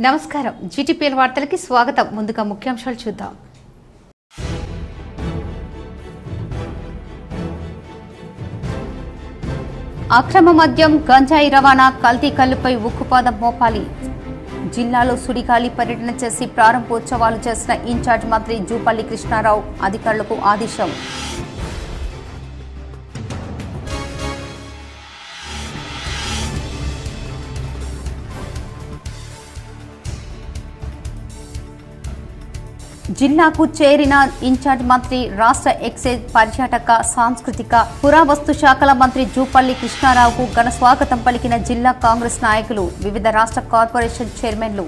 నమస్కారం జీటీపీఎల్ వార్తలకి స్వాగతం. ముందుగా ముఖ్యాంశాలు చూద్దాం. అక్రమ మద్యం గంజాయి రవాణా కల్తీ కల్లుపై ఉక్కుపాదం మోపాలి. జిల్లాలో సుడిగాలి పర్యటన చేసి ప్రారంభోత్సవాలు చేసిన ఇన్ఛార్జ్ మంత్రి జూపల్లి కృష్ణారావు అధికారులకు ఆదేశం. జిల్లాకు చేరిన ఇన్ఛార్జ్ మంత్రి రాష్ట్ర ఎక్సైజ్ పర్యాటక సాంస్కృతిక పురావస్తు శాఖల మంత్రి జూపల్లి కృష్ణారావుకు ఘన స్వాగతం పలికిన జిల్లా కాంగ్రెస్ నాయకులు, వివిధ రాష్ట్ర కార్పొరేషన్ చైర్మన్లు.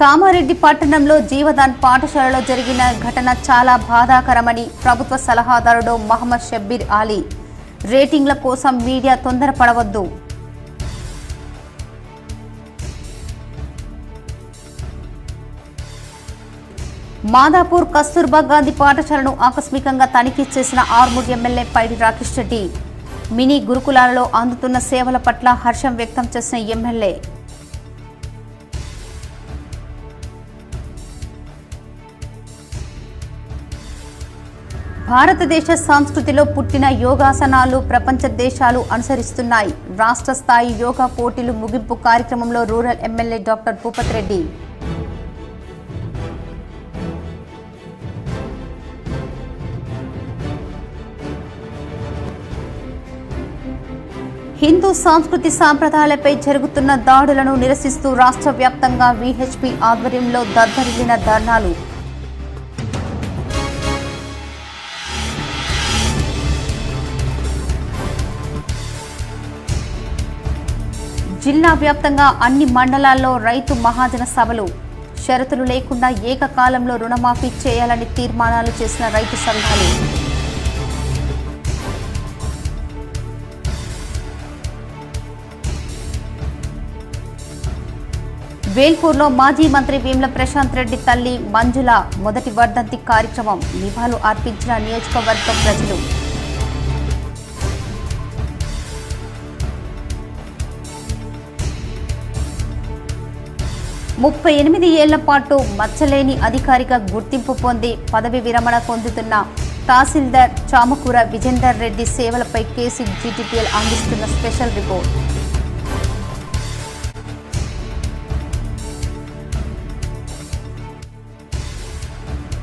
కామారెడ్డి పట్టణంలో జీవదాన్ పాఠశాలలో జరిగిన ఘటన చాలా బాధాకరమని ప్రభుత్వ సలహాదారుడు మహమ్మద్ షబ్బీర్ అలీ. రేటింగ్ల కోసం మీడియా తొందరపడవద్దు. మాదాపూర్ కస్తూర్బా గాంధీ పాఠశాలను ఆకస్మికంగా తనిఖీ చేసిన ఆర్మూర్ ఎమ్మెల్యే పైడి రాకేష్ రెడ్డి. మినీ గురుకులాలలో అందుతున్న సేవల పట్ల హర్షం వ్యక్తం చేసిన ఎమ్మెల్యే. భారతదేశ సంస్కృతిలో పుట్టిన యోగాసనాలు ప్రపంచ దేశాలు అనుసరిస్తున్నాయి. రాష్ట్ర స్థాయి యోగా పోటీలు ముగింపు కార్యక్రమంలో rural MLA doctor Bhupath Reddy. Hindu సంస్కృతి సాంప్రదాయాలపై జరుగుతున్న దాడులను నిరసిస్తూ రాష్ట్ర వ్యాప్తంగా వీహెచ్పీ ఆధ్వర్యంలో దద్దరిల్లిన ధర్నాలు. జిల్లా వ్యాప్తంగా అన్ని మండలాల్లో రైతు మహాజన సభలు. షరతులు లేకుండా ఏకకాలంలో రుణమాఫీ చేయాలని తీర్మానాలు చేసిన రైతు సంఘాలు. వేల్పూర్లో మాజీ మంత్రి వేముల ప్రశాంత్ రెడ్డి తల్లి మంజుల మొదటి వర్ధంతి కార్యక్రమం. నివాళులు అర్పించిన నియోజకవర్గ ప్రజలు. ముప్పై 38 ఏళ్ల పాటు మచ్చలేని అధికారిగా గుర్తింపు పొంది పదవి విరమణ పొందుతున్న తహసీల్దార్ చామకూర విజేందర్ రెడ్డి సేవలపై కేసీ జీటీపీఎల్ అందిస్తున్న స్పెషల్ రిపోర్ట్.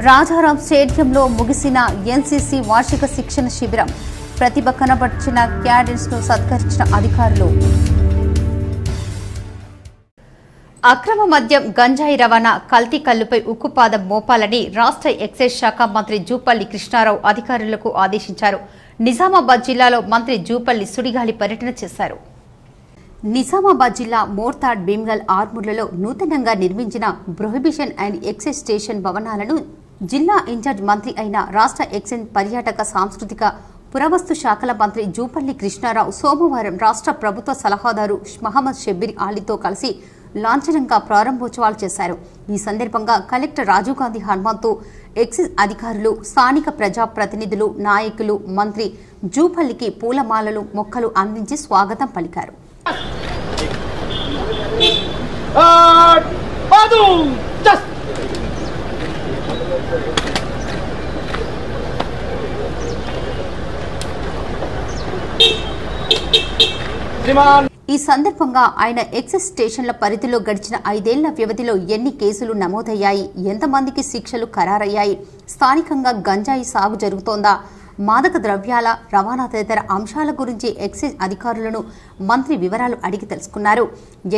రాజారాం స్టేడియంలో ముగిసిన ఎన్సీసీ వార్షిక శిక్షణ శిబిరం. ప్రతిభ కనబర్చిన క్యాడెట్స్ ను సత్కరించిన అధికారులు. అక్రమ మద్యం గంజాయి రవాణా కల్తీ కల్లుపై ఉక్కుపాదం మోపాలని రాష్ట్ర ఎక్సైజ్ శాఖ మంత్రి జూపల్లి కృష్ణారావు అధికారులకు ఆదేశించారు. నిజామాబాద్ జిల్లాలో మంత్రి జూపల్లి సుడిగాలి పర్యటన చేశారు. నిజామాబాద్ జిల్లా మోర్తాడ్, భీమ్గల్, ఆర్మూర్లలో నూతనంగా నిర్మించిన ప్రొహిబిషన్ అండ్ ఎక్సైజ్ స్టేషన్ భవనాలను జిల్లా ఇన్ఛార్జ్ మంత్రి అయిన రాష్ట్ర ఎక్సైజ్ పర్యాటక సాంస్కృతిక పురావస్తు శాఖల మంత్రి జూపల్లి కృష్ణారావు సోమవారం రాష్ట్ర ప్రభుత్వ సలహాదారు మహమ్మద్ షబ్బీర్ అలీతో కలిసి లాంఛనంగా ప్రారంభోత్సవాలు చేశారు. ఈ సందర్భంగా కలెక్టర్ రాజీవ్ గాంధీ హనుమంతు, ఎక్సైజ్ అధికారులు, స్థానిక ప్రజాప్రతినిధులు, నాయకులు మంత్రి జూపల్లికి పూలమాలలు, మొక్కలు అందించి స్వాగతం పలికారు. ఈ సందర్భంగా ఆయన ఎక్సైజ్ స్టేషన్ల పరిధిలో గడిచిన 5 ఏళ్ల వ్యవధిలో ఎన్ని కేసులు నమోదయ్యాయి, ఎంతమందికి శిక్షలు ఖరారయ్యాయి, స్థానికంగా గంజాయి సాగు జరుగుతోందా, మాదక ద్రవ్యాల రవాణా తదితర అంశాల గురించి ఎక్సైజ్ అధికారులను మంత్రి వివరాలు అడిగి తెలుసుకున్నారు.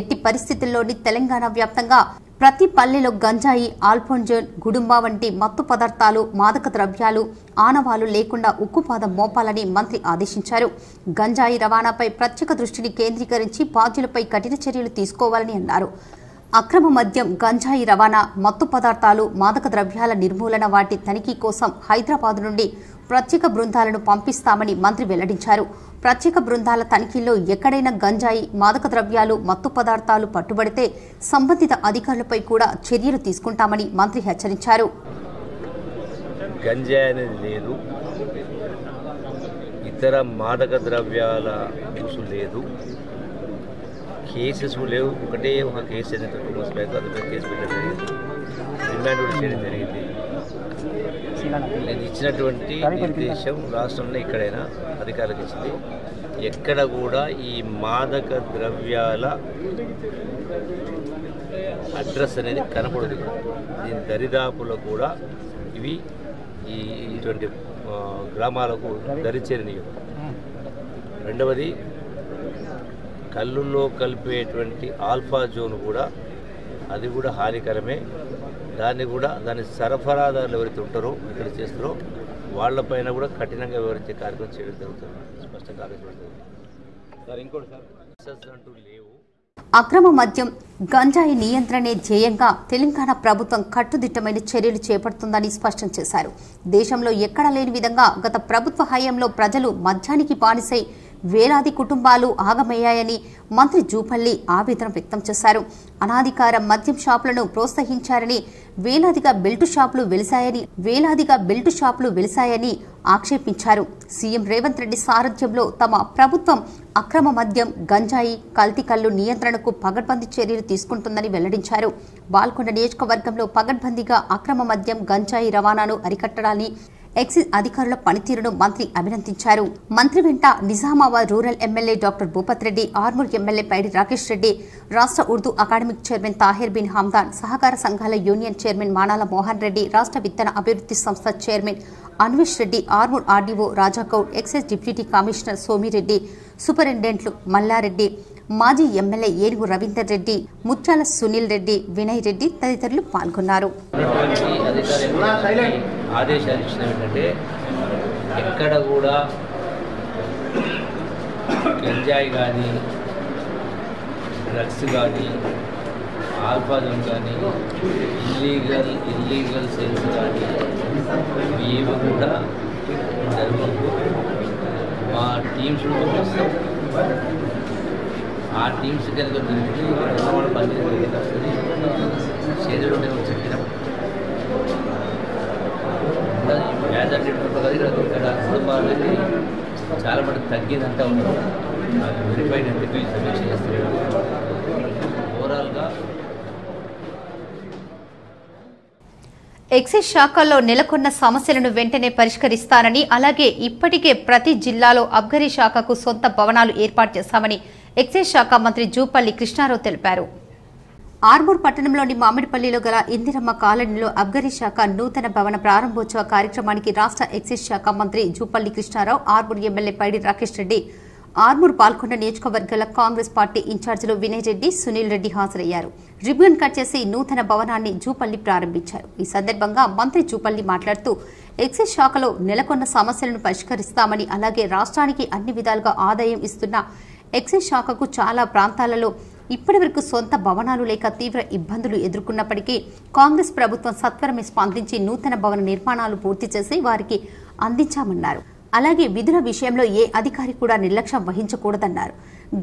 ఎట్టి పరిస్థితుల్లోని తెలంగాణ వ్యాప్తంగా ప్రతి పల్లెలో గంజాయి, ఆల్ఫోన్జోన్, గుడుంబా వంటి మత్తు పదార్థాలు, మాదక ద్రవ్యాలు ఆనవాలు లేకుండా ఉక్కుపాదం మోపాలని మంత్రి ఆదేశించారు. గంజాయి రవాణాపై ప్రత్యేక దృష్టిని కేంద్రీకరించి బాధ్యులపై కఠిన చర్యలు తీసుకోవాలని అన్నారు. అక్రమ మద్యం, గంజాయి రవాణా, మత్తు పదార్థాలు, మాదక ద్రవ్యాల నిర్మూలన వాటి తనిఖీ కోసం హైదరాబాద్ నుండి ప్రత్యేక బృందాలను పంపిస్తామని మంత్రి వెల్లడించారు. ప్రత్యేక బృందాల తనిఖీల్లో ఎక్కడైనా గంజాయి, మాదక ద్రవ్యాలు, మత్తు పదార్థాలు పట్టుబడితే సంబంధిత అధికారులపై కూడా చర్యలు తీసుకుంటామని మంత్రి హెచ్చరించారు. గంజాయి అనేది లేదు, ఇతర మాదక ద్రవ్యాల యూసు లేదు, కేసెస్ లేవు. ఒకటే ఒక కేసు ఏదైతే కుటుంబస్ బ్యాంకు అందులో కేసు పెట్టడం జరిగింది, రిమాండ్ కూడా చేయడం జరిగింది. నేను ఇచ్చినటువంటి నిర్దేశం రాష్ట్రంలో ఎక్కడైనా అధికారులకు ఇచ్చింది, ఎక్కడ కూడా ఈ మాదక ద్రవ్యాల అడ్రస్ అనేది కనపడదు. దీని దరిదాపులో కూడా ఇవి ఇటువంటి గ్రామాలకు దరిచేరినవి. రెండవది, కళ్ళుల్లో కలిపేటువంటి ఆల్ఫా జోన్ కూడా అది కూడా హానికరమే. దాని సరఫరాదారులు ఎవరైతే ఉంటారో ఇక్కడ చేస్తారో వాళ్ళపైన కూడా కఠినంగా వివరించే కార్యక్రమం చేయడం జరుగుతుంది. స్పష్టంగా ఆలోచించబడుతుంది. సార్ ఇంకోటి సార్ అంటూ లేవు. అక్రమ మద్యం గంజాయి నియంత్రణే ధ్యేయంగా తెలంగాణ ప్రభుత్వం కట్టుదిట్టమైన చర్యలు చేపడుతుందని స్పష్టం చేశారు. దేశంలో ఎక్కడా లేని విధంగా గత ప్రభుత్వ హయాంలో ప్రజలు మద్యానికి బానిసై వేలాది కుటుంబాలు ఆగమయ్యాయని మంత్రి జూపల్లి ఆవేదన వ్యక్తం చేశారు. అనాధికార మద్యం షాపులను ప్రోత్సహించారని, వేలాదిగా బెల్టు షాపులు వెలిశాయని ఆక్షేపించారు. సీఎం రేవంత్ రెడ్డి సారథ్యంలో తమ ప్రభుత్వం అక్రమ మద్యం, గంజాయి, కల్తీ కల్లు నియంత్రణకు పగడ్బందీ చర్యలు తీసుకుంటుందని వెల్లడించారు. బాల్కొండ నియోజకవర్గంలో పగడ్బందీగా అక్రమ మద్యం, గంజాయి రవాణాను అరికట్టడాన్ని ఎక్సైజ్ అధికారుల పనితీరును మంత్రి అభినందించారు. మంత్రి వెంట Nizamabad rural MLA doctor Bhupath Reddy, Armoor MLA Paidi Rakesh Reddy, రాష్ట్ర ఉర్దూ అకాడమిక్ చైర్మన్ తాహిర్ బిన్ హమ్దాన్, సహకార సంఘాల యూనియన్ చైర్మన్ మానాల మోహన్ రెడ్డి, రాష్ట్ర విత్తన అభివృద్ధి సంస్థ chairman Anvesh Reddy, Armoor RDO Rajagoud, excise deputy commissioner Somireddy, సూపరింటెండెంట్లు మల్లారెడ్డి, మాజీ ఎమ్మెల్యే ఏనుగు రవీందర్ రెడ్డి, ముత్యాల సునీల్ రెడ్డి, వినయ్ రెడ్డి తదితరులు పాల్గొన్నారు. ఆదేశాలు ఇచ్చిన ఏంటంటే ఎక్కడ కూడా గంజాయి కానీ, డ్రగ్స్ కానీ, ఆల్ఫాజన్ కానీ, ఇల్లీగల్ సేల్స్ కానీ ఇవి కూడా జరగదు. మా టీమ్స్ వస్తాం, ఆ టీమ్స్ కనుక దొరికి వాళ్ళు పని వస్తుంది. చేతులు చెప్పినాం వ్యాధి ఇక్కడ కుటుంబాలకి చాలా మటుకు తగ్గిందంటా ఉన్నాం. అది వెరిఫైడ్ అని చెప్పి సమీక్ష చేస్తున్నాం. ఓవరాల్గా ఎక్సైజ్ శాఖల్లో నెలకొన్న సమస్యలను వెంటనే పరిష్కరిస్తానని, అలాగే ఇప్పటికే ప్రతి జిల్లాలో అబ్గరీ శాఖకు సొంత భవనాలు ఏర్పాటు చేశామని ఎక్సైజ్ శాఖ మంత్రి జూపల్లి కృష్ణారావు తెలిపారు. ఆర్మూర్ పట్టణంలోని మామిడిపల్లిలో గల ఇందిరమ్మ కాలనీలో అబ్గరీ శాఖ నూతన భవన ప్రారంభోత్సవ కార్యక్రమానికి రాష్ట్ర ఎక్సైజ్ శాఖ మంత్రి జూపల్లి కృష్ణారావు, ఆర్మూర్ ఎమ్మెల్యే పైడి రాకేష్ రెడ్డి, ఆర్మూర్ పాల్కొండ నియోజకవర్గాల కాంగ్రెస్ పార్టీ ఇన్ఛార్జీలు వినయ్ రెడ్డి, సునీల్ రెడ్డి హాజరయ్యారు. రిబ్బన్ కట్ చేసి నూతన భవనాన్ని జూపల్లి ప్రారంభించారు. ఈ సందర్భంగా మంత్రి జూపల్లి మాట్లాడుతూ ఎక్సైజ్ శాఖలో నెలకొన్న సమస్యలను పరిష్కరిస్తామని, అలాగే రాష్ట్రానికి అన్ని విధాలుగా ఆదాయం ఇస్తున్న ఎక్సైజ్ శాఖకు చాలా ప్రాంతాలలో ఇప్పటి వరకు సొంత భవనాలు లేక తీవ్ర ఇబ్బందులు ఎదుర్కొన్నప్పటికీ కాంగ్రెస్ ప్రభుత్వం సత్వరమే స్పందించి నూతన భవన నిర్మాణాలు పూర్తి చేసి వారికి అందించామన్నారు. అలాగే విధుల విషయంలో ఏ అధికారి కూడా నిర్లక్ష్యం వహించకూడదన్నారు.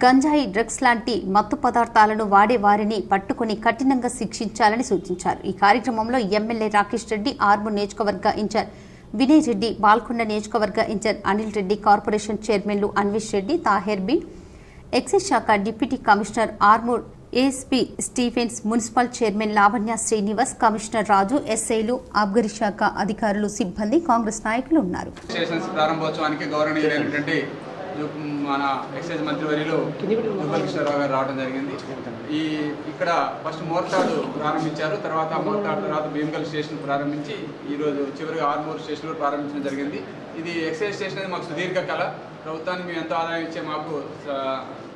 గంజాయి, డ్రగ్స్ లాంటి మత్తు పదార్థాలను వాడే వారిని పట్టుకుని కఠినంగా శిక్షించాలని సూచించారు. ఈ కార్యక్రమంలో ఎమ్మెల్యే రాకేష్ రెడ్డి, ఆర్మూర్ నియోజకవర్గ ఇన్ఛార్జ్ వినయ్ రెడ్డి, బాల్కొండ నియోజకవర్గ ఇన్ఛార్జ్ అనిల్ రెడ్డి, కార్పొరేషన్ చైర్మన్లు అన్వేష్ రెడ్డి, తాహెర్ బిన్, ఎక్సైజ్ శాఖ deputy commissioner Armoor ASP Stephens, municipal chairman Lavanya Srinivas, commissioner Raju, ఎస్ఐలు, ఆబ్గరీ శాఖ అధికారులు, సిబ్బంది, కాంగ్రెస్ నాయకులు ఉన్నారు. ప్రారంభోత్సవానికి గౌరవనీయులైనటువంటి మన ఎక్సైజ్ మంత్రివర్యులు జూపల్లి కృష్ణారావు గారు రావడం జరిగింది. ఇక్కడ ఫస్ట్ మోర్తాడు ప్రారంభించారు, తర్వాత మోర్తాడు తర్వాత భీమగల్ స్టేషన్ ప్రారంభించి ఈరోజు చివరిగా ఆర్మూర్ స్టేషన్ కూడా ప్రారంభించడం జరిగింది. ఇది ఎక్సైజ్ స్టేషన్ అనేది మాకు సుదీర్ఘ కళ. ప్రభుత్వానికి మేము ఎంతో ఆదాయం ఇచ్చే మాకు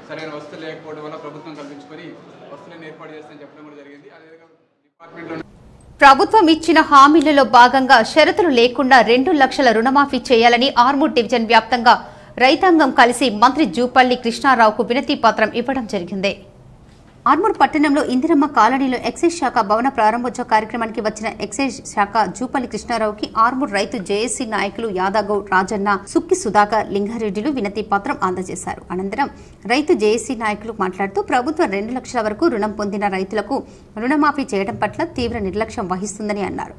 సరైన వస్తువులు లేకపోవడం వల్ల ప్రభుత్వం కల్పించుకొని వస్తువులను ఏర్పాటు చేస్తామని చెప్పడం కూడా జరిగింది. అదేవిధంగా డిపార్ట్మెంట్లో ప్రభుత్వం ఇచ్చిన హామీలలో భాగంగా షరతులు లేకుండా 2 లక్షల రుణమాఫీ చేయాలని ఆర్మూర్ డివిజన్ వ్యాప్తంగా రైతాంగం కలిసి మంత్రి జూపల్లి కృష్ణారావుకు వినతి పత్రం ఇవ్వడం జరిగింది. ఆర్మూర్ పట్టణంలో ఇందిరమ్మ కాలనీలో ఎక్సైజ్ శాఖ భవన ప్రారంభోత్సవ కార్యక్రమానికి వచ్చిన ఎక్సైజ్ శాఖ జూపల్లి కృష్ణారావుకి ఆర్మూర్ రైతు జేఏసీ నాయకులు యాదగౌడ్, రాజన్న, సుక్కి సుధాకర్, లింగారెడ్డిలు వినతి పత్రం అందజేశారు. అనంతరం రైతు జేఏసీ నాయకులు మాట్లాడుతూ ప్రభుత్వం 2 లక్షల వరకు రుణం పొందిన రైతులకు రుణమాఫీ చేయడం పట్ల తీవ్ర నిర్లక్ష్యం వహిస్తుందని అన్నారు.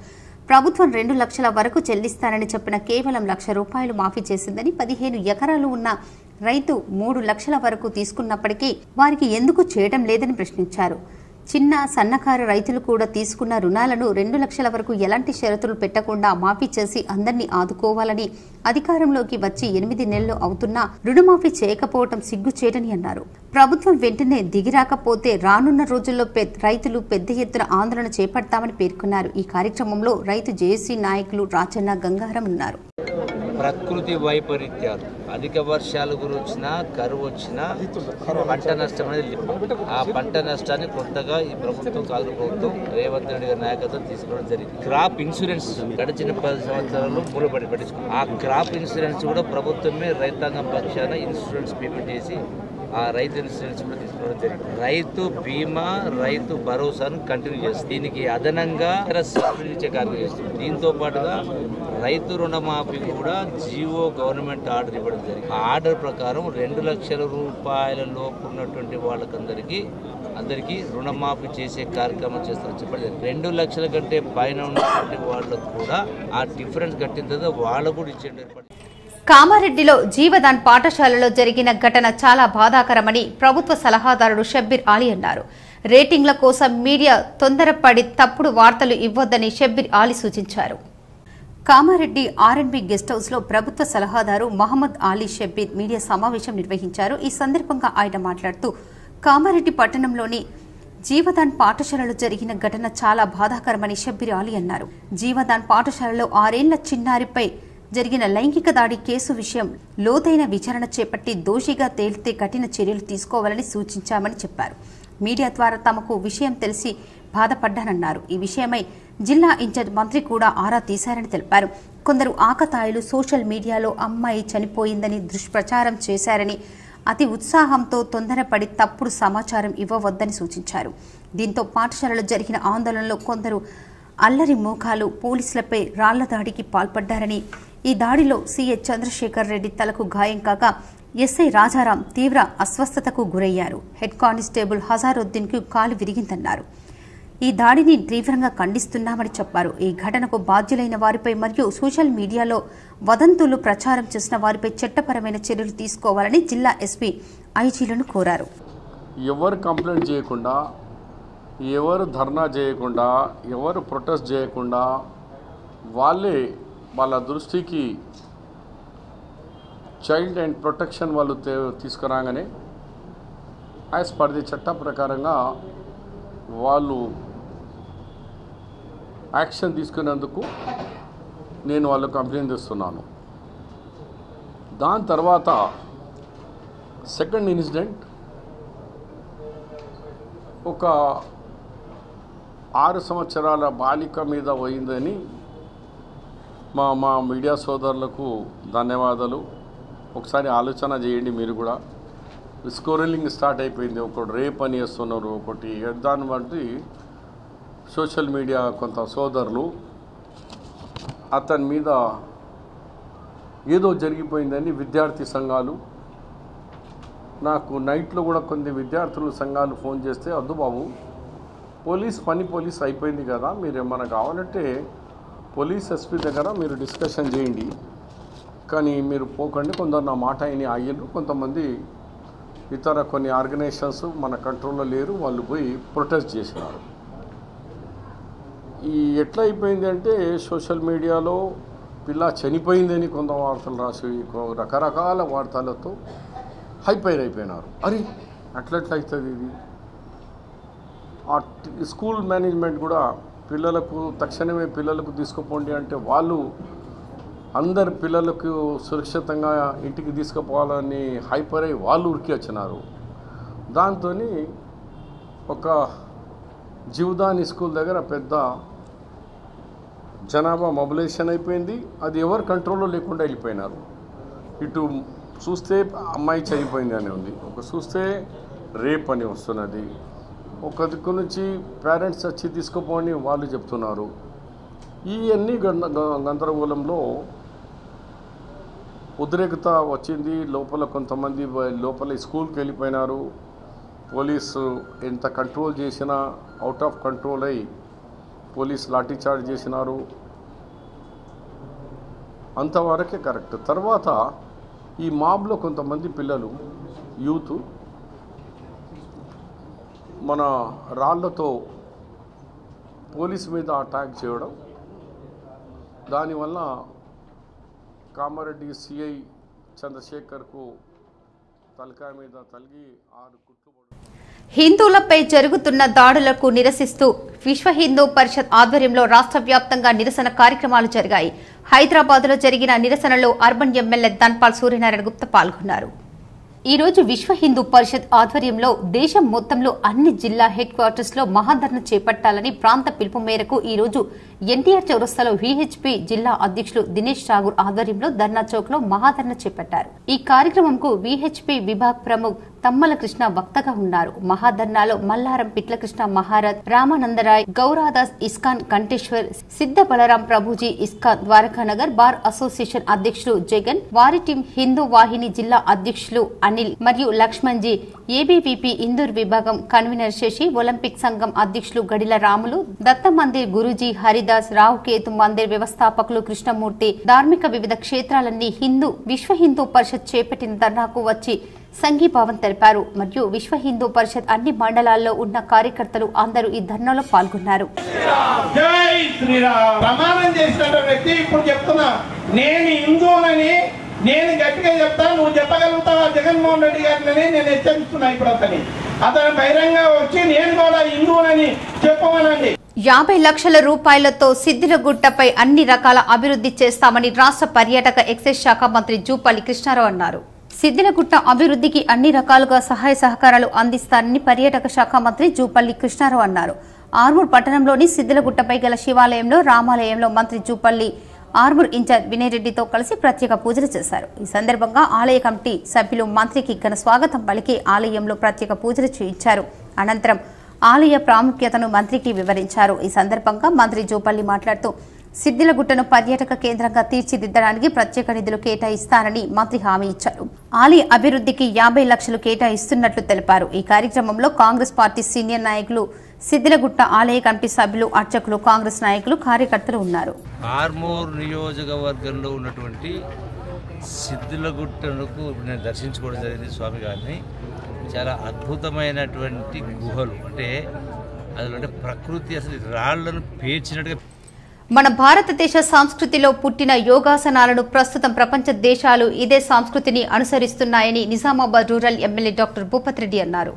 ప్రభుత్వం 2 లక్షల వరకు చెల్లిస్తానని చెప్పిన కేవలం ₹1,00,000 మాఫీ చేసిందని, 15 ఎకరాలు ఉన్న రైతు 3 లక్షల వరకు తీసుకున్నప్పటికీ వారికి ఎందుకు చేయడం లేదని ప్రశ్నించారు. చిన్న సన్నకారు రైతులు కూడా తీసుకున్న రుణాలను 2 లక్షల వరకు ఎలాంటి షరతులు పెట్టకుండా మాఫీ చేసి అందరినీ ఆదుకోవాలని, అధికారంలోకి వచ్చి 8 నెలలు అవుతున్నా రుణమాఫీ చేయకపోవడం సిగ్గుచేటని అన్నారు. ప్రభుత్వం వెంటనే దిగిరాకపోతే రానున్న రోజుల్లో రైతులు పెద్ద ఎత్తున ఆందోళన చేపడతామని పేర్కొన్నారు. ఈ కార్యక్రమంలో రైతు జేఏసీ నాయకులు రాజన్న, గంగారం ఉన్నారు. ప్రకృతి వైపరీత్యాలు, అధిక వర్షాలు గురించిన, కరువు వచ్చినా పంట నష్టం అనేది ఆ పంట నష్టాన్ని కొంతగా ఈ ప్రభుత్వం, కాంగ్రెస్ ప్రభుత్వం రేవంత్ రెడ్డి గారి నాయకత్వం తీసుకోవడం జరిగింది. క్రాప్ ఇన్సూరెన్స్ గడిచిన 10 సంవత్సరాలు మూలపడి పట్టించుకుంది. ఆ క్రాప్ ఇన్సూరెన్స్ కూడా ప్రభుత్వమే రైతాంగం పక్షాన ఇన్సూరెన్స్ పేమెంట్ చేసి ఆ రైతు ఇన్సూరెన్స్ కూడా తీసుకోవడం జరిగింది. రైతు బీమా, రైతు భరోసాను కంటిన్యూ చేస్తుంది. దీనికి అదనంగా సబ్సిడీ ఇచ్చే కార్యక్రమం చేస్తుంది. దీంతో పాటుగా రైతు రుణమాఫీ కూడా జీవో గవర్నమెంట్ ఆర్డర్ ఇవ్వడం జరిగింది. ఆ ఆర్డర్ ప్రకారం 2 లక్షల రూపాయల లోపు ఉన్నటువంటి అందరికీ రుణమాఫీ చేసే కార్యక్రమం చేస్తారని చెప్పడం జరిగింది. 2 లక్షల కంటే పైన ఉన్నటువంటి వాళ్ళకు కూడా ఆ డిఫరెన్స్ కట్టిన తర్వాత వాళ్ళకు కూడా ఇచ్చే ఏర్పాటు. కామారెడ్డిలో జీవదాన్ పాఠశాలలో జరిగిన ఘటన చాలా బాధాకరమని ప్రభుత్వ సలహాదారుడు షబ్బీర్ ఆలీ అన్నారు. రేటింగ్ల కోసం మీడియా తొందరపడి తప్పుడు వార్తలు ఇవ్వొద్దని షబ్బీర్ ఆలీ సూచించారు. కామారెడ్డి ఆర్ఎన్బి గెస్ట్ హౌస్ లో ప్రభుత్వ సలహాదారు మహమ్మద్ ఆలీ షబ్బీర్ మీడియా సమావేశం నిర్వహించారు. ఈ సందర్భంగా ఆయన మాట్లాడుతూ కామారెడ్డి పట్టణంలోని జీవదాన్ పాఠశాలలో జరిగిన ఘటన చాలా బాధాకరమని షబ్బీర్ ఆలీ అన్నారు. జీవదాన్ పాఠశాలలో 6 ఏళ్ల చిన్నారిపై జరిగిన లైంగిక దాడి కేసు విషయం లోతైన విచారణ చేపట్టి దోషిగా తేలితే కఠిన చర్యలు తీసుకోవాలని సూచించామని చెప్పారు. మీడియా ద్వారా తమకు విషయం తెలిసి బాధపడ్డానన్నారు. ఈ విషయమై జిల్లా ఇన్ఛార్జ్ మంత్రి కూడా ఆరా తీశారని తెలిపారు. కొందరు ఆకతాయిలు సోషల్ మీడియాలో అమ్మాయి చనిపోయిందని దుష్ప్రచారం చేశారని, అతి ఉత్సాహంతో తొందరపడి తప్పుడు సమాచారం ఇవ్వవద్దని సూచించారు. దీంతో పాఠశాలలో జరిగిన ఆందోళనలో కొందరు అల్లరి మూకాలు పోలీసులపై రాళ్ల దాడికి పాల్పడ్డారని, ఈ దాడిలో సీఏ చంద్రశేఖర్ రెడ్డి తలకు గాయం కాగా ఎస్ఐ రాజారాం తీవ్ర అస్వస్థతకు గురయ్యారు. హెడ్ కానిస్టేబుల్ హజారుద్దీన్ కు కాలు విరిగిందన్నారు. ఈ దాడిని తీవ్రంగా ఖండిస్తున్నామని చెప్పారు. ఈ ఘటనకు బాధ్యులైన వారిపై మరియు సోషల్ మీడియాలో వదంతులు ప్రచారం చేసిన వారిపై చట్టపరమైన చర్యలు తీసుకోవాలని జిల్లా ఎస్పీ ఐజీలను కోరారు. ఎవరు కంప్లైంట్ చేయకుండా, ఎవరు ధర్నా చేయకుండా, ఎవరు ప్రొటెస్ట్ చేయకుండా వాళ్ళ దృష్టికి చైల్డ్ అండ్ ప్రొటెక్షన్ వాళ్ళు తీసుకురాగానే యాజ్ పర్ ది చట్ట ప్రకారంగా వాళ్ళు యాక్షన్ తీసుకునేందుకు నేను వాళ్ళకు అభినందిస్తున్నాను. దాని తర్వాత సెకండ్ ఇన్సిడెంట్ ఒక 6 సంవత్సరాల బాలిక మీద పోయిందని మా మీడియా సోదరులకు ధన్యవాదాలు. ఒకసారి ఆలోచన చేయండి మీరు కూడా. స్కోరలింగ్ స్టార్ట్ అయిపోయింది. ఒకటి రేప్ అని చేస్తున్నారు, ఒకటి దాన్ని బట్టి సోషల్ మీడియా కొంత సోదరులు అతని మీద ఏదో జరిగిపోయిందని విద్యార్థి సంఘాలు నాకు నైట్లో కూడా కొన్ని విద్యార్థుల సంఘాలు ఫోన్ చేస్తే, వద్దు బాబు పోలీస్ అయిపోయింది కదా, మీరు ఏమన్నా కావాలంటే పోలీస్ ఎస్పీ దగ్గర మీరు డిస్కషన్ చేయండి, కానీ మీరు పోకండి. కొందరు నా మాట అయిన అయ్యలు, కొంతమంది ఇతర కొన్ని ఆర్గనైజేషన్స్ మన కంట్రోల్లో లేరు, వాళ్ళు పోయి ప్రొటెస్ట్ చేసినారు. ఎట్లా అయిపోయింది అంటే సోషల్ మీడియాలో పిల్ల చనిపోయిందని కొంత వార్తలు రాసి రకరకాల వార్తలతో హైపైర్ అయిపోయినారు. అరే అట్లెట్లా అవుతుంది ఇది? ఆ స్కూల్ మేనేజ్మెంట్ కూడా తక్షణమే పిల్లలకు తీసుకుపోండి అంటే వాళ్ళు అందరు పిల్లలకు సురక్షితంగా ఇంటికి తీసుకుపోవాలని హైపర్ అయ్యి వాళ్ళు ఉరికి వచ్చినారు. దాంతో ఒక జీవదాన్ స్కూల్ దగ్గర పెద్ద జనాభా మొబిలైజేషన్ అయిపోయింది. అది ఎవరు కంట్రోల్లో లేకుండా వెళ్ళిపోయినారు. ఇటు చూస్తే అమ్మాయి చనిపోయింది అని ఉంది, ఒక చూస్తే రేప్ అని వస్తున్నది, ఒక దిక్కు నుంచి పేరెంట్స్ వచ్చి తీసుకుపోని వాళ్ళు చెప్తున్నారు. ఈ అన్ని గందరగోళంలో ఉద్రేకత వచ్చింది. కొంతమంది లోపల స్కూల్కి వెళ్ళిపోయినారు. పోలీసు ఎంత కంట్రోల్ చేసినా అవుట్ ఆఫ్ కంట్రోల్ అయ్యి పోలీసు లాఠీచార్జ్ చేసినారు. అంతవరకే కరెక్ట్. తర్వాత ఈ మాబ్లో కొంతమంది పిల్లలు యూత్ మన రాళ్లతో పోలీస్ మీద అటాక్ చేయడం, దానివల్ల కామారెడ్డి సిఐ చంద్రశేఖర్కు తలకాయ మీద తలిగి 6 కుట్లు. హిందువులపై జరుగుతున్న దాడులకు నిరసిస్తూ విశ్వ హిందూ పరిషత్ ఆధ్వర్యంలో రాష్ట్ర వ్యాప్తంగా నిరసన కార్యక్రమాలు జరిగాయి. హైదరాబాద్లో జరిగిన నిరసనలో అర్బన్ ఎమ్మెల్యే ధన్పాల్ సూర్యనారాయణ గుప్తా పాల్గొన్నారు. ఈ రోజు విశ్వ హిందూ పరిషత్ ఆధ్వర్యంలో దేశం మొత్తంలో అన్ని జిల్లా హెడ్ క్వార్టర్స్ లో మహాధర్నా చేపట్టాలని ప్రాంత పిలుపు మేరకు ఈ రోజు ఎన్టీఆర్ చౌరస్తాలో విహెచ్పి జిల్లా అధ్యక్షులు దినేష్ ఠాగూర్ ఆధ్వర్యంలో ధర్నా చౌక్ లో మహాధర్నా చేపట్టారు. ఈ కార్యక్రమంకు విహెచ్పి విభాగ్ ప్రముఖ్ తమ్మల కృష్ణ వక్తగా ఉన్నారు. మహాధర్నాలో మల్లారం పిట్లకృష్ణ మహారథ్, రామానందరాయ్, గౌరాదాస్, ఇస్కాన్ కంటేశ్వర్, సిద్ధ Balaram Prabhuji, ISKCON Dwarakanagar bar association అధ్యక్షులు జగన్, వారి టీం హిందూ వాహిని జిల్లా అధ్యక్షులు అనిల్ మరియు లక్ష్మణ్ జీ, ఏబీవీపీ ఇందూర్ విభాగం కన్వీనర్ శశి, ఒలింపిక్ సంఘం అధ్యక్షులు గడిల రాములు, దత్త మందిర్ గురూజీ హరిదాస్, రావు కేతు మందిర్ వ్యవస్థాపకులు కృష్ణమూర్తి, ధార్మిక వివిధ క్షేత్రాలన్నీ విశ్వ హిందూ పరిషత్ చేపట్టిన ధర్నాకు వచ్చి సంఘీభావం తెలిపారు. మరియు విశ్వ హిందూ పరిషత్ అన్ని మండలాల్లో ఉన్న కార్యకర్తలు అందరూ ఈ ధర్నాలో పాల్గొన్నారు. జై శ్రీరామ్. ప్రమాణం చేసిన వ్యక్తి ఇప్పుడు చెప్తున్నా, నేను హిందువునని నేను గట్టిగా చెప్తా, నువ్వు చెప్పగలుగుతావా జగన్మోహన్ రెడ్డి గారిని నేను హెచ్చరిస్తున్నా. ఇప్పుడు అతను బహిరంగ వచ్చి నేను కూడా హిందువునని చెప్పమనండి. 50 లక్షల రూపాయలతో సిద్దిలగుట్టపై అన్ని రకాల అభివృద్ధి చేస్తామని రాష్ట్ర పర్యాటక ఎక్సైజ్ శాఖ మంత్రి జూపల్లి కృష్ణారావు అన్నారు. సిద్దిలగుట్ట అభివృద్ధికి అన్ని రకాలుగా సహాయ సహకారాలు అందిస్తారని పర్యాటక శాఖ మంత్రి జూపల్లి కృష్ణారావు అన్నారు. ఆర్మూర్ పట్టణంలోని సిద్దిలగుట్టపై గల శివాలయంలో, రామాలయంలో మంత్రి జూపల్లి ఆర్మూర్ ఇన్ఛార్జ్ వినయ్ రెడ్డితో కలిసి ప్రత్యేక పూజలు చేశారు. ఈ సందర్భంగా ఆలయ కమిటీ సభ్యులు మంత్రికి ఘన స్వాగతం పలికి ఆలయంలో ప్రత్యేక పూజలు చేయించారు. అనంతరం ఆలయ ప్రాముఖ్యతను మంత్రికి వివరించారు. ఈ సందర్భంగా మంత్రి జూపల్లి మాట్లాడుతూ సిద్దిలగుట్టను పర్యాటక కేంద్రంగా తీర్చిదిద్దడానికి ప్రత్యేక నిధులు కేటాయిస్తానని మంత్రి హామీ ఇచ్చారు. ఆలయ అభివృద్ధికి 50 లక్షలు కేటాయిస్తున్నట్లు తెలిపారు. ఈ కార్యక్రమంలో కాంగ్రెస్ పార్టీ సీనియర్ నాయకులు, సిద్దిలగుట్ట ఆలయ కమిటీ సభ్యులు, అర్చకులు, కాంగ్రెస్ నాయకులు, కార్యకర్తలు ఉన్నారు. ఆర్మూర్ నియోజకవర్గంలో ఉన్నటువంటి సిద్దిలగుట్టకు నేను దర్శించుకోవడం జరిగింది. స్వామి గారిని చాలా అద్భుతమైనటువంటి గుహలు, అంటే అందులో ప్రకృతి అసలు రాళ్లను పేర్చినట్టుగా. మన భారతదేశ సంస్కృతిలో పుట్టిన యోగాసనాలను ప్రస్తుతం ప్రపంచ దేశాలు ఇదే సంస్కృతిని అనుసరిస్తున్నాయని Nizamabad rural MLA doctor Bhupath Reddy అన్నారు.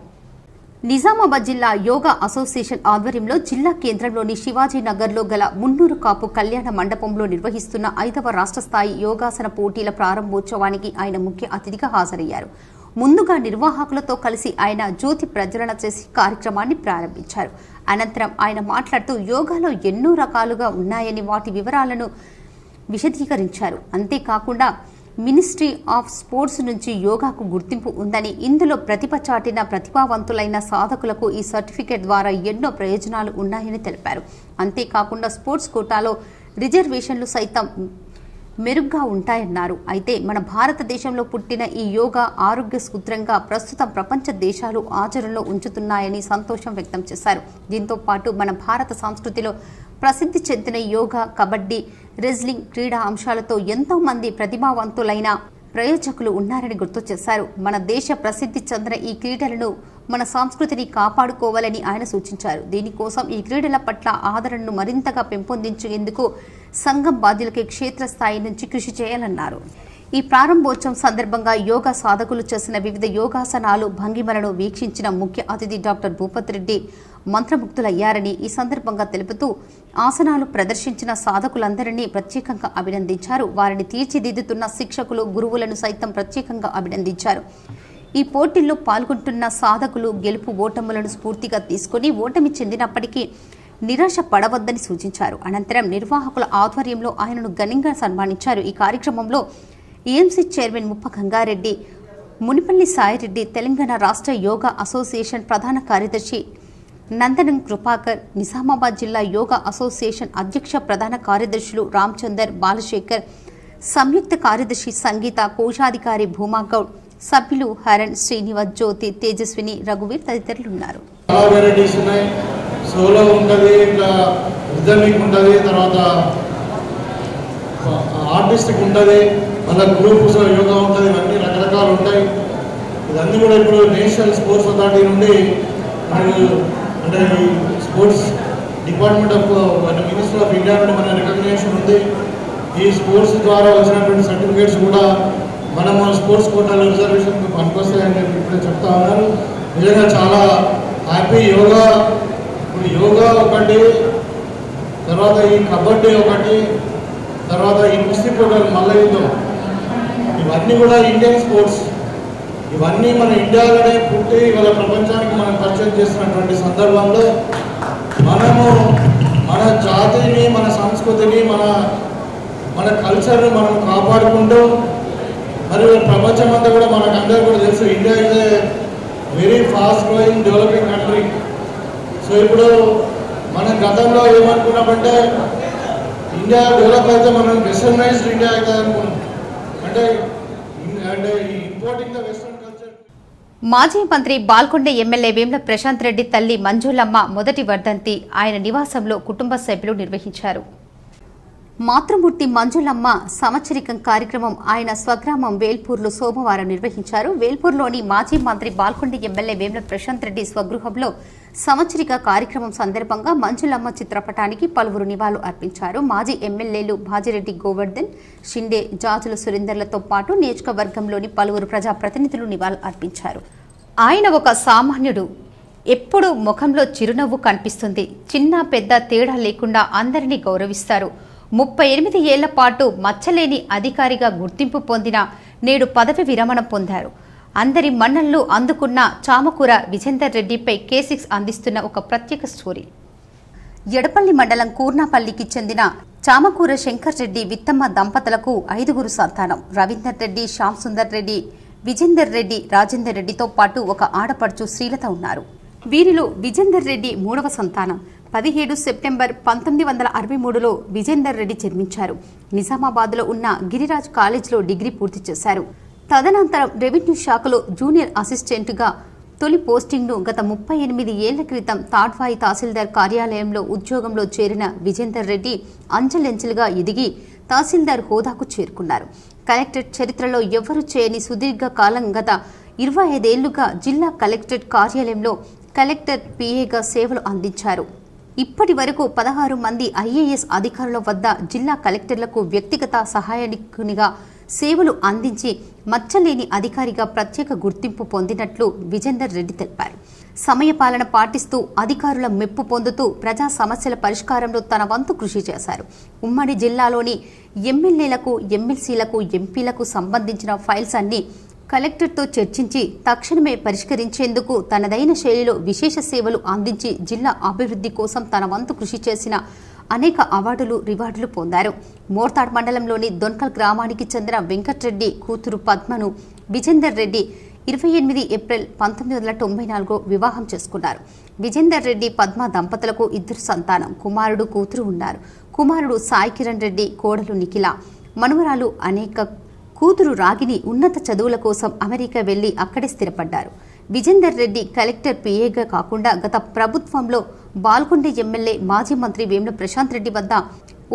నిజామాబాద్ జిల్లా యోగా అసోసియేషన్ ఆధ్వర్యంలో జిల్లా కేంద్రంలోని శివాజీనగర్లో గల మున్నూరు కాపు కళ్యాణ మండపంలో నిర్వహిస్తున్న 5వ రాష్ట్ర స్థాయి యోగాసన పోటీల ప్రారంభోత్సవానికి ఆయన ముఖ్య అతిథిగా హాజరయ్యారు. ముందుగా నిర్వాహకులతో కలిసి ఆయన జ్యోతి ప్రజ్వలన చేసి కార్యక్రమాన్ని ప్రారంభించారు. అనంతరం ఆయన మాట్లాడుతూ యోగాలో ఎన్నో రకాలుగా ఉన్నాయని వాటి వివరాలను విశదీకరించారు. అంతేకాకుండా మినిస్ట్రీ ఆఫ్ స్పోర్ట్స్ నుంచి యోగాకు గుర్తింపు ఉందని, ఇందులో ప్రతిభ చాటిన ప్రతిభావంతులైన సాధకులకు ఈ సర్టిఫికేట్ ద్వారా ఎన్నో ప్రయోజనాలు ఉన్నాయని తెలిపారు. అంతేకాకుండా స్పోర్ట్స్ కోటాలో రిజర్వేషన్లు సైతం మెరుగ్గా ఉంటాయన్నారు. అయితే మన భారతదేశంలో పుట్టిన ఈ యోగా ఆరోగ్య సూత్రంగా ప్రస్తుతం ప్రపంచ దేశాలు ఆచరణలో ఉంచుతున్నాయని సంతోషం వ్యక్తం చేశారు. దీంతో పాటు మన భారత సంస్కృతిలో ప్రసిద్ధి చెందిన యోగా, కబడ్డీ, రెజ్లింగ్ క్రీడా అంశాలతో ఎంతో మంది ప్రతిభావంతులైన ప్రయోజకులు ఉన్నారని గుర్తు చేశారు. మన దేశ ప్రసిద్ధి చెందిన ఈ క్రీడలను, మన సంస్కృతిని కాపాడుకోవాలని ఆయన సూచించారు. దీనికోసం ఈ క్రీడల పట్ల ఆదరణను మరింతగా పెంపొందించేందుకు సంఘం బాధ్యులకి క్షేత్రస్థాయి నుంచి కృషి చేయాలన్నారు. ఈ ప్రారంభోత్సవం సందర్భంగా యోగా సాధకులు చేసిన వివిధ యోగాసనాలు, భంగిమలను వీక్షించిన ముఖ్య అతిథి డాక్టర్ భూపత్ రెడ్డి మంత్రముగ్ధులయ్యారని ఈ సందర్భంగా తెలుపుతూ ఆసనాలు ప్రదర్శించిన సాధకులందరినీ ప్రత్యేకంగా అభినందించారు. వారిని తీర్చిదిద్దుతున్న శిక్షకులు, గురువులను సైతం ప్రత్యేకంగా అభినందించారు. ఈ పోటీల్లో పాల్గొంటున్న సాధకులు గెలుపు ఓటములను స్ఫూర్తిగా తీసుకుని ఓటమి చెందినప్పటికీ నిరాశ పడవద్దని సూచించారు. అనంతరం నిర్వాహకుల ఆధ్వర్యంలో ఆయనను ఘనంగా సన్మానించారు. ఈ కార్యక్రమంలో ఏఎంసీ చైర్మన్ ముప్ప గంగారెడ్డి, మునిపల్లి సాయిరెడ్డి, తెలంగాణ రాష్ట్ర యోగా అసోసియేషన్ ప్రధాన కార్యదర్శి నందనం కృపాకర్, నిజామాబాద్ జిల్లా యోగా అసోసియేషన్ అధ్యక్ష ప్రధాన కార్యదర్శులు రామచందర్, బాలశేఖర్, సంయుక్త కార్యదర్శి సంగీత, కోశాధికారి భూమాగౌడ్, సభ్యులు హరణ్, శ్రీనివాస్, జ్యోతి, తేజస్విని, రఘువీర్ తదితరులు ఉన్నారు. సోలో ఉంటుంది, ఇంకా రిథమిక్ ఉంటుంది, తర్వాత ఆర్టిస్టిక్ ఉంటుంది, మళ్ళీ గ్రూప్ యోగా ఉంటుంది, ఇవన్నీ రకరకాలు ఉంటాయి. ఇవన్నీ కూడా ఇప్పుడు నేషనల్ స్పోర్ట్స్ అథారిటీ నుండి మనకు అంటే ఈ sports department of minister of India నుండి మన రికగ్నేషన్ ఉంది. ఈ స్పోర్ట్స్ ద్వారా వచ్చినటువంటి సర్టిఫికేట్స్ కూడా మనం స్పోర్ట్స్ కోటాల రిజర్వేషన్కి పనికొస్తాయని చెప్పి ఇప్పుడే చెప్తా ఉన్నారు. నిజంగా చాలా హ్యాపీ. యోగా ఇప్పుడు యోగా ఒకటి, తర్వాత ఈ కబడ్డీ ఒకటి, తర్వాత ఈ కుస్తీ పోటీలు మల్ల యుద్ధం, ఇవన్నీ కూడా ఇండియన్ స్పోర్ట్స్. ఇవన్నీ మన ఇండియాలోనే పుట్టి ఇవాళ ప్రపంచానికి మనం పరిచయం చేస్తున్నటువంటి సందర్భంలో మనము మన జాతిని, మన సంస్కృతిని, మన కల్చర్ని మనం కాపాడుకుంటూ మరియు ప్రపంచం అంతా కూడా మనకందరూ కూడా తెలుసు India is a very fast growing developing country. So ఇప్పుడు మనం గతంలో ఏమనుకున్నామంటే ఇండియా డెవలప్ అయితే మనం వెస్టర్నైజ్డ్ ఇండియా అవుతుంది అనుకున్నాం. అంటే ఇంపోర్టింగ్ ద వెస్టర్న్ కల్చర్. మాజీ మంత్రి బాల్కొండ ఎమ్మెల్యే వేముల ప్రశాంత్ రెడ్డి తల్లి మంజులమ్మ మొదటి వర్ధంతి ఆయన నివాసంలో కుటుంబ సభ్యులు నిర్వహించారు. మాతృమూర్తి మంజులమ్మ సంవత్సరికం కార్యక్రమం ఆయన స్వగ్రామం వేల్పూర్లో సోమవారం నిర్వహించారు. వేల్పూర్లోని మాజీ మంత్రి బాల్కొండ ఎమ్మెల్యే వేముల ప్రశాంత్ రెడ్డి స్వగృహంలో సంవత్సరిక కార్యక్రమం సందర్భంగా మంజులమ్మ చిత్రపటానికి పలువురు నివాళులు అర్పించారు. మాజీ ఎమ్మెల్యేలు భాజిరెడ్డి గోవర్ధన్, షిండే, జాజుల సురేందర్లతో పాటు నియోజకవర్గంలోని పలువురు ప్రజాప్రతినిధులు నివాళులు అర్పించారు. ఆయన ఒక సామాన్యుడు, ఎప్పుడూ ముఖంలో చిరునవ్వు కనిపిస్తుంది. చిన్న పెద్ద తేడా లేకుండా అందరినీ గౌరవిస్తారు. 38 ఏళ్ల పాటు మచ్చలేని అధికారిగా గుర్తింపు పొందిన నేడు పదవి విరమణ పొందారు. అందరి మన్ననలు అందుకున్న చామకూర విజేందర్ రెడ్డిపై K6 అందిస్తున్న ఒక ప్రత్యేక స్టోరీ. ఎడపల్లి మండలం కూర్నాపల్లికి చెందిన చామకూర శంకర్ రెడ్డి విత్తమ్మ దంపతులకు 5గురు సంతానం. రవీందర్ రెడ్డి, శ్యామ్ సుందర్ రెడ్డి, విజేందర్ రెడ్డి, రాజేందర్ రెడ్డితో పాటు ఒక ఆడపడుచు శ్రీలత ఉన్నారు. వీరిలో విజేందర్ రెడ్డి 3వ సంతానం. 17 సెప్టెంబర్ 1963లో విజేందర్ రెడ్డి జన్మించారు. నిజామాబాద్లో ఉన్న గిరిరాజ్ కాలేజ్లో డిగ్రీ పూర్తి చేశారు. తదనంతరం రెవెన్యూ శాఖలో జూనియర్ అసిస్టెంట్గా తొలి పోస్టింగ్ను గత 38 ఏళ్ల క్రితం తాడ్వాయి తహసీల్దార్ కార్యాలయంలో ఉద్యోగంలో చేరిన విజేందర్ రెడ్డి అంచెలంచెలుగా ఎదిగి తహసీల్దార్ హోదాకు చేరుకున్నారు. కలెక్టరేట్ చరిత్రలో ఎవ్వరూ చేయని సుదీర్ఘ కాలం గత 25 ఏళ్లుగా జిల్లా కలెక్టరేట్ కార్యాలయంలో కలెక్టర్ PAగా సేవలు అందించారు. ఇప్పటి వరకు 16 మంది IAS అధికారుల వద్ద జిల్లా కలెక్టర్లకు వ్యక్తిగత సహాయకునిగా సేవలు అందించి మచ్చలేని అధికారిగా ప్రత్యేక గుర్తింపు పొందినట్లు విజేందర్ రెడ్డి తెలిపారు. సమయపాలన పాటిస్తూ అధికారుల మెప్పు పొందుతూ ప్రజా సమస్యల పరిష్కారంలో తన వంతు కృషి చేశారు. ఉమ్మడి జిల్లాలోని ఎమ్మెల్యేలకు, ఎమ్మెల్సీలకు, ఎంపీలకు సంబంధించిన ఫైల్స్ అన్ని కలెక్టర్తో చర్చించి తక్షణమే పరిష్కరించేందుకు తనదైన శైలిలో విశేష సేవలు అందించి జిల్లా అభివృద్ధి కోసం తన వంతు కృషి చేసిన అనేక అవార్డులు, రివార్డులు పొందారు. మోర్తాడ్ మండలంలోని దొన్కల్ గ్రామానికి చెందిన వెంకట్రెడ్డి కూతురు పద్మను విజేందర్ రెడ్డి 28 ఏప్రిల్ 1994 వివాహం చేసుకున్నారు. విజేందర్ రెడ్డి, పద్మ దంపతులకు 2 సంతానం, కుమారుడు, కూతురు ఉన్నారు. కుమారుడు సాయి కిరణ్ రెడ్డి, కోడలు నిఖిల, మనుమరాలు అనేక. కూతురు రాగిని ఉన్నత చదువుల కోసం అమెరికా వెళ్లి అక్కడే స్థిరపడ్డారు. విజేందర్ రెడ్డి కలెక్టర్ PAగా కాకుండా గత ప్రభుత్వంలో బాల్కొండ ఎమ్మెల్యే, మాజీ మంత్రి వేముల ప్రశాంత్ రెడ్డి వద్ద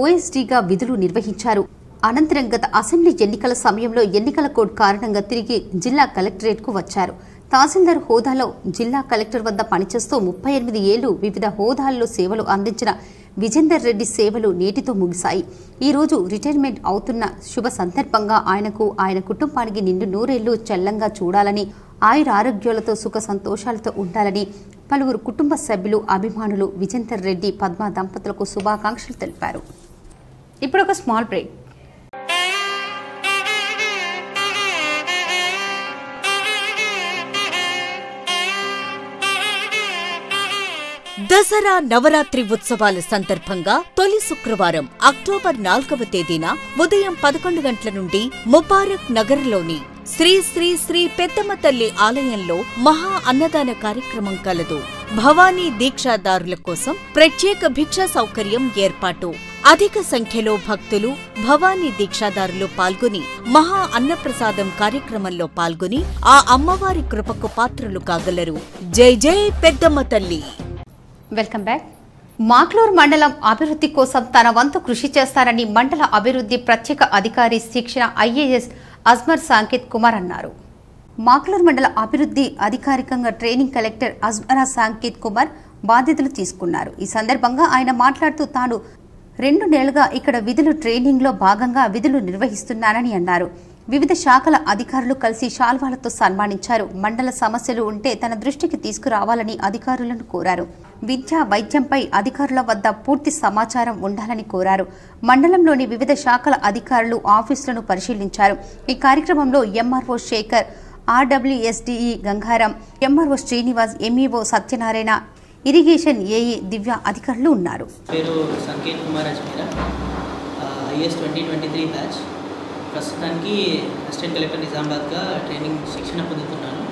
OSDగా విధులు నిర్వహించారు. అనంతరం గత అసెంబ్లీ ఎన్నికల సమయంలో ఎన్నికల కోడ్ కారణంగా తిరిగి జిల్లా కలెక్టరేట్కు వచ్చారు. తహసీల్దార్ హోదాలో జిల్లా కలెక్టర్ వద్ద పనిచేస్తూ 38 ఏళ్లు వివిధ హోదాల్లో సేవలు అందించిన విజేందర్ రెడ్డి సేవలు నేటితో ముగిశాయి. ఈ రోజు రిటైర్మెంట్ అవుతున్న శుభ సందర్భంగా ఆయనకు, ఆయన కుటుంబానికి నిండు నూరేళ్లు చల్లంగా చూడాలని, ఆయురారోగ్యాలతో సుఖ సంతోషాలతో ఉండాలని పలువురు కుటుంబ సభ్యులు, అభిమానులు విజేందర్ రెడ్డి, పద్మ దంపతులకు శుభాకాంక్షలు తెలిపారు. ఇప్పుడు ఒక స్మాల్ బ్రేక్. దసరా నవరాత్రి ఉత్సవాల సందర్భంగా తొలి శుక్రవారం అక్టోబర్ 4వ తేదీన ఉదయం 11 గంటల నుండి ముబారక్ నగర్లోని శ్రీ శ్రీ శ్రీ పెద్దమ్మ తల్లి ఆలయంలో మహా అన్నదాన కార్యక్రమం కలదు. భవానీ దీక్షాదారుల కోసం ప్రత్యేక భిక్షా సౌకర్యం ఏర్పాటు. అధిక సంఖ్యలో భక్తులు, భవానీ దీక్షాదారులు పాల్గొని మహా అన్నప్రసాదం కార్యక్రమంలో పాల్గొని ఆ అమ్మవారి కృపకు పాత్రులు కాగలరు. జై జై పెద్దమ్మ తల్లి. Welcome back. మాక్లూరు మండలం అభివృద్ధి కోసం తన వంతు కృషి చేస్తారని మండల అభివృద్ధి ప్రత్యేక అధికారి శిక్షణ ఐఏఎస్ అజ్మర్ సాంకేత్ కుమార్ అన్నారు. మాక్లూరు మండల అభివృద్ధి అధికారికంగా ట్రైనింగ్ కలెక్టర్ అజ్మరా సాంకేత్ కుమార్ బాధ్యతలు తీసుకున్నారు. ఈ సందర్భంగా ఆయన మాట్లాడుతూ తాను 2 నెలలుగా ఇక్కడ విధులు ట్రైనింగ్ లో భాగంగా విధులు నిర్వహిస్తున్నానని అన్నారు. వివిధ శాఖల అధికారులు కలిసి శాల్వాలతో సన్మానించారు. మండల సమస్యలు ఉంటే తన దృష్టికి తీసుకురావాలని అధికారులను కోరారు. విద్య, వైద్యంపై అధికారుల వద్ద పూర్తి సమాచారం ఉండాలని కోరారు. మండలంలోని వివిధ శాఖల అధికారులు ఆఫీసులను పరిశీలించారు. ఈ కార్యక్రమంలో MRO Shekhar, RWS DE Gangaram, MRO Srinivas, MEO Satyanarayana, irrigation AE Divya అధికారులు ఉన్నారు. పేరు సంకేత్ కుమార్ అజ్మీరా, ఐఎస్ 2023 బ్యాచ్. ప్రస్తుతానికి అసిస్టెంట్ కలెక్టర్ నిజామాబాద్గా ట్రైనింగ్ శిక్షణ పొందుతున్నాను.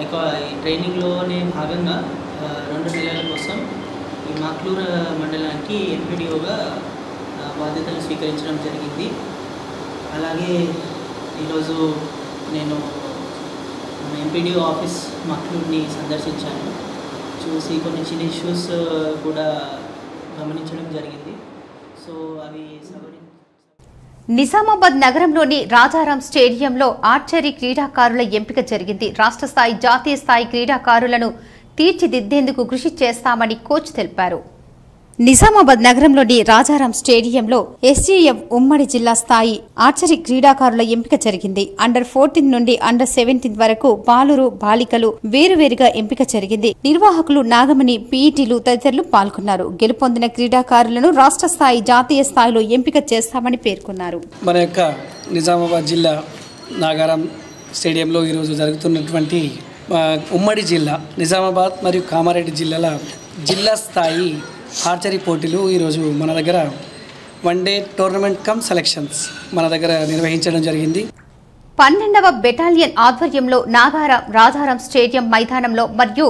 ఈ ట్రైనింగ్లోనే భాగంగా 2 నెలల కోసం ఈ మాక్లూరు మండలానికి ఎంపీడీఓగా బాధ్యతలు స్వీకరించడం జరిగింది. అలాగే ఈరోజు నేను ఎంపీడీఓ ఆఫీస్ మాక్లూరుని సందర్శించాను. చూసి కొన్ని చిన్న ఇష్యూస్ కూడా గమనించడం జరిగింది. సో అవి నిజామాబాద్ నగరంలోని రాజారాం స్టేడియంలో ఆర్చరీ క్రీడాకారుల ఎంపిక జరిగింది. రాష్ట్ర స్థాయి, జాతీయ స్థాయి క్రీడాకారులను తీర్చిదిద్దేందుకు కృషి చేస్తామని కోచ్ తెలిపారు. నిజామాబాద్ నగరంలోని రాజారాం స్టేడియంలో ఎస్జీఎఫ్ ఉమ్మడి జిల్లా స్థాయి ఆర్చరీ క్రీడాకారుల ఎంపిక జరిగింది. అండర్ 14 నుండి అండర్ 17 వరకు బాలురు, బాలికలు వేరువేరుగా ఎంపిక జరిగింది. నిర్వాహకులు నాగమణి, పీఈటీలు తదితరులు పాల్గొన్నారు. గెలుపొందిన క్రీడాకారులను రాష్ట్ర స్థాయి, జాతీయ స్థాయిలో ఎంపిక చేస్తామని పేర్కొన్నారు. మన యొక్క నిజామాబాద్ జిల్లా నాగారం స్టేడియంలో ఈరోజు జరుగుతున్నటువంటి ఉమ్మడి జిల్లా నిజామాబాద్ మరియు కామారెడ్డి జిల్లాల జిల్లా స్థాయి ఆర్చరీ పోటీలు ఈరోజు మన దగ్గర 1 డే టోర్నమెంట్ కమ్ సెలక్షన్స్ మన దగ్గర నిర్వహించడం జరిగింది. 12వ బెటాలియన్ ఆధ్వర్యంలో రాజారాం స్టేడియం మైదానంలో మరియు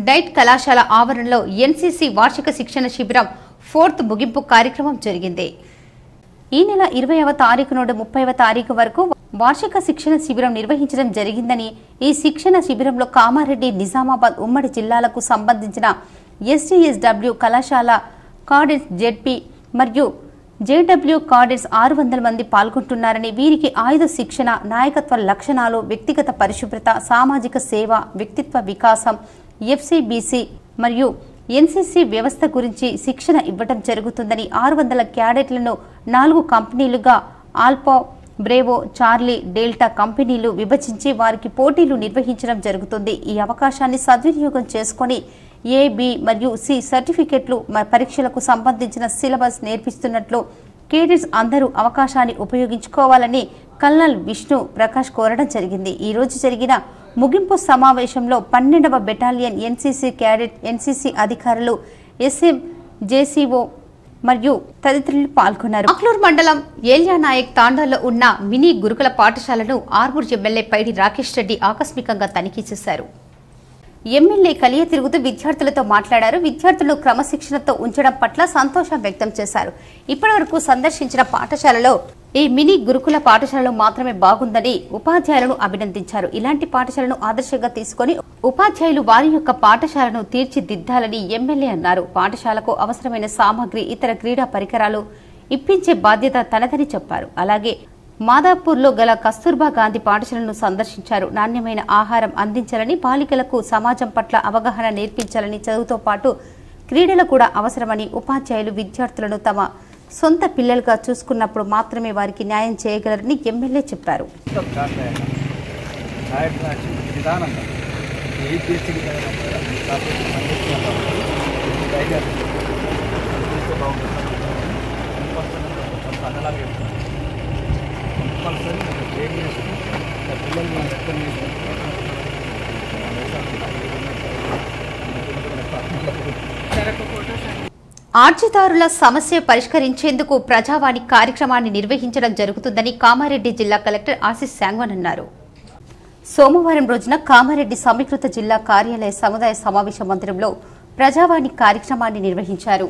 డైట్ కళాశాల ఆవరణలో ఎన్సీసీ వార్షిక శిక్షణ శిబిరం 4th ముగింపు కార్యక్రమం జరిగింది. ఈ నెల 20వ తారీఖు నుండి 30వ తారీఖు వరకు వార్షిక శిక్షణ శిబిరం నిర్వహించడం జరిగిందని, ఈ శిక్షణ శిబిరంలో కామారెడ్డి, నిజామాబాద్ ఉమ్మడి జిల్లాలకు సంబంధించిన ఎస్టీఎస్డబ్ల్యూ కళాశాల కార్డెట్స్, జెడ్పీ మరియు జేడబ్ల్యూ కార్డెట్స్ 600 మంది పాల్గొంటున్నారని, వీరికి ఆయుధ శిక్షణ, నాయకత్వ లక్షణాలు, వ్యక్తిగత పరిశుభ్రత, సామాజిక సేవ, వ్యక్తిత్వ వికాసం, ఎఫ్సీబీసీ మరియు ఎన్సీసీ వ్యవస్థ గురించి శిక్షణ ఇవ్వడం జరుగుతుందని, 600 క్యాడెట్లను 4 కంపెనీలుగా ఆల్ఫా, బ్రేవో, చార్లీ, డెల్టా కంపెనీలు విభజించి వారికి పోటీలు నిర్వహించడం జరుగుతుంది. ఈ అవకాశాన్ని సద్వినియోగం చేసుకుని ఏ, బి మరియు సి సర్టిఫికెట్లు పరీక్షలకు సంబంధించిన సిలబస్ నేర్పిస్తున్నట్లు కేడెట్స్ అందరూ అవకాశాన్ని ఉపయోగించుకోవాలని కల్నల్ విష్ణు ప్రకాష్ కోరడం జరిగింది. ఈ రోజు జరిగిన ముగింపు సమావేశంలో 12వ బెటాలియన్ ఎన్సీసీ క్యాడెట్, ఎన్సీసీ అధికారులు, ఎస్ఎం, జేసీఓ మరియు తదితరులు పాల్గొన్నారు. మాక్లూరు మండలం ఏల్యానాయక్ తాండాలో ఉన్న మినీ గురుకుల పాఠశాలను ఆర్మూర్ ఎమ్మెల్యే పైడి రాకేష్ రెడ్డి ఆకస్మికంగా తనిఖీ చేశారు. ఎమ్మెల్యే కలియ తిరుగుతూ విద్యార్థులతో మాట్లాడారు. విద్యార్థులను క్రమశిక్షణతో ఉంచడం పట్ల సంతోషం వ్యక్తం చేశారు. ఇప్పటివరకు సందర్శించిన పాఠశాలలో ఈ మినీ గురుకుల పాఠశాలలో మాత్రమే బాగుందని ఉపాధ్యాయులను అభినందించారు. ఇలాంటి పాఠశాలను ఆదర్శంగా తీసుకుని ఉపాధ్యాయులు వారి యొక్క పాఠశాలను తీర్చిదిద్దాలని ఎమ్మెల్యే అన్నారు. పాఠశాలకు అవసరమైన సామాగ్రి, ఇతర క్రీడా పరికరాలు ఇప్పించే బాధ్యత తనదని చెప్పారు. అలాగే మాదాపూర్లో గల కస్తూర్బా గాంధీ పాఠశాలను సందర్శించారు. నాణ్యమైన ఆహారం అందించాలని, బాలికలకు సమాజం పట్ల అవగాహన నేర్పించాలని, చదువుతో పాటు క్రీడలు కూడా అవసరమని, ఉపాధ్యాయులు విద్యార్థులను తమ సొంత పిల్లలుగా చూసుకున్నప్పుడు మాత్రమే వారికి న్యాయం చేయగలరని ఎమ్మెల్యే చెప్పారు. ఆర్జిదారుల సమస్య పరిష్కరించేందుకు ప్రజావాణి కార్యక్రమాన్ని నిర్వహించడం జరుగుతుందని కామారెడ్డి జిల్లా కలెక్టర్ ఆశీస్ శాంగ్వన్ అన్నారు. సోమవారం రోజున కామారెడ్డి సమీకృత జిల్లా కార్యాలయ సముదాయ సమావేశ మందిరంలో ప్రజావాణి కార్యక్రమాన్ని నిర్వహించారు.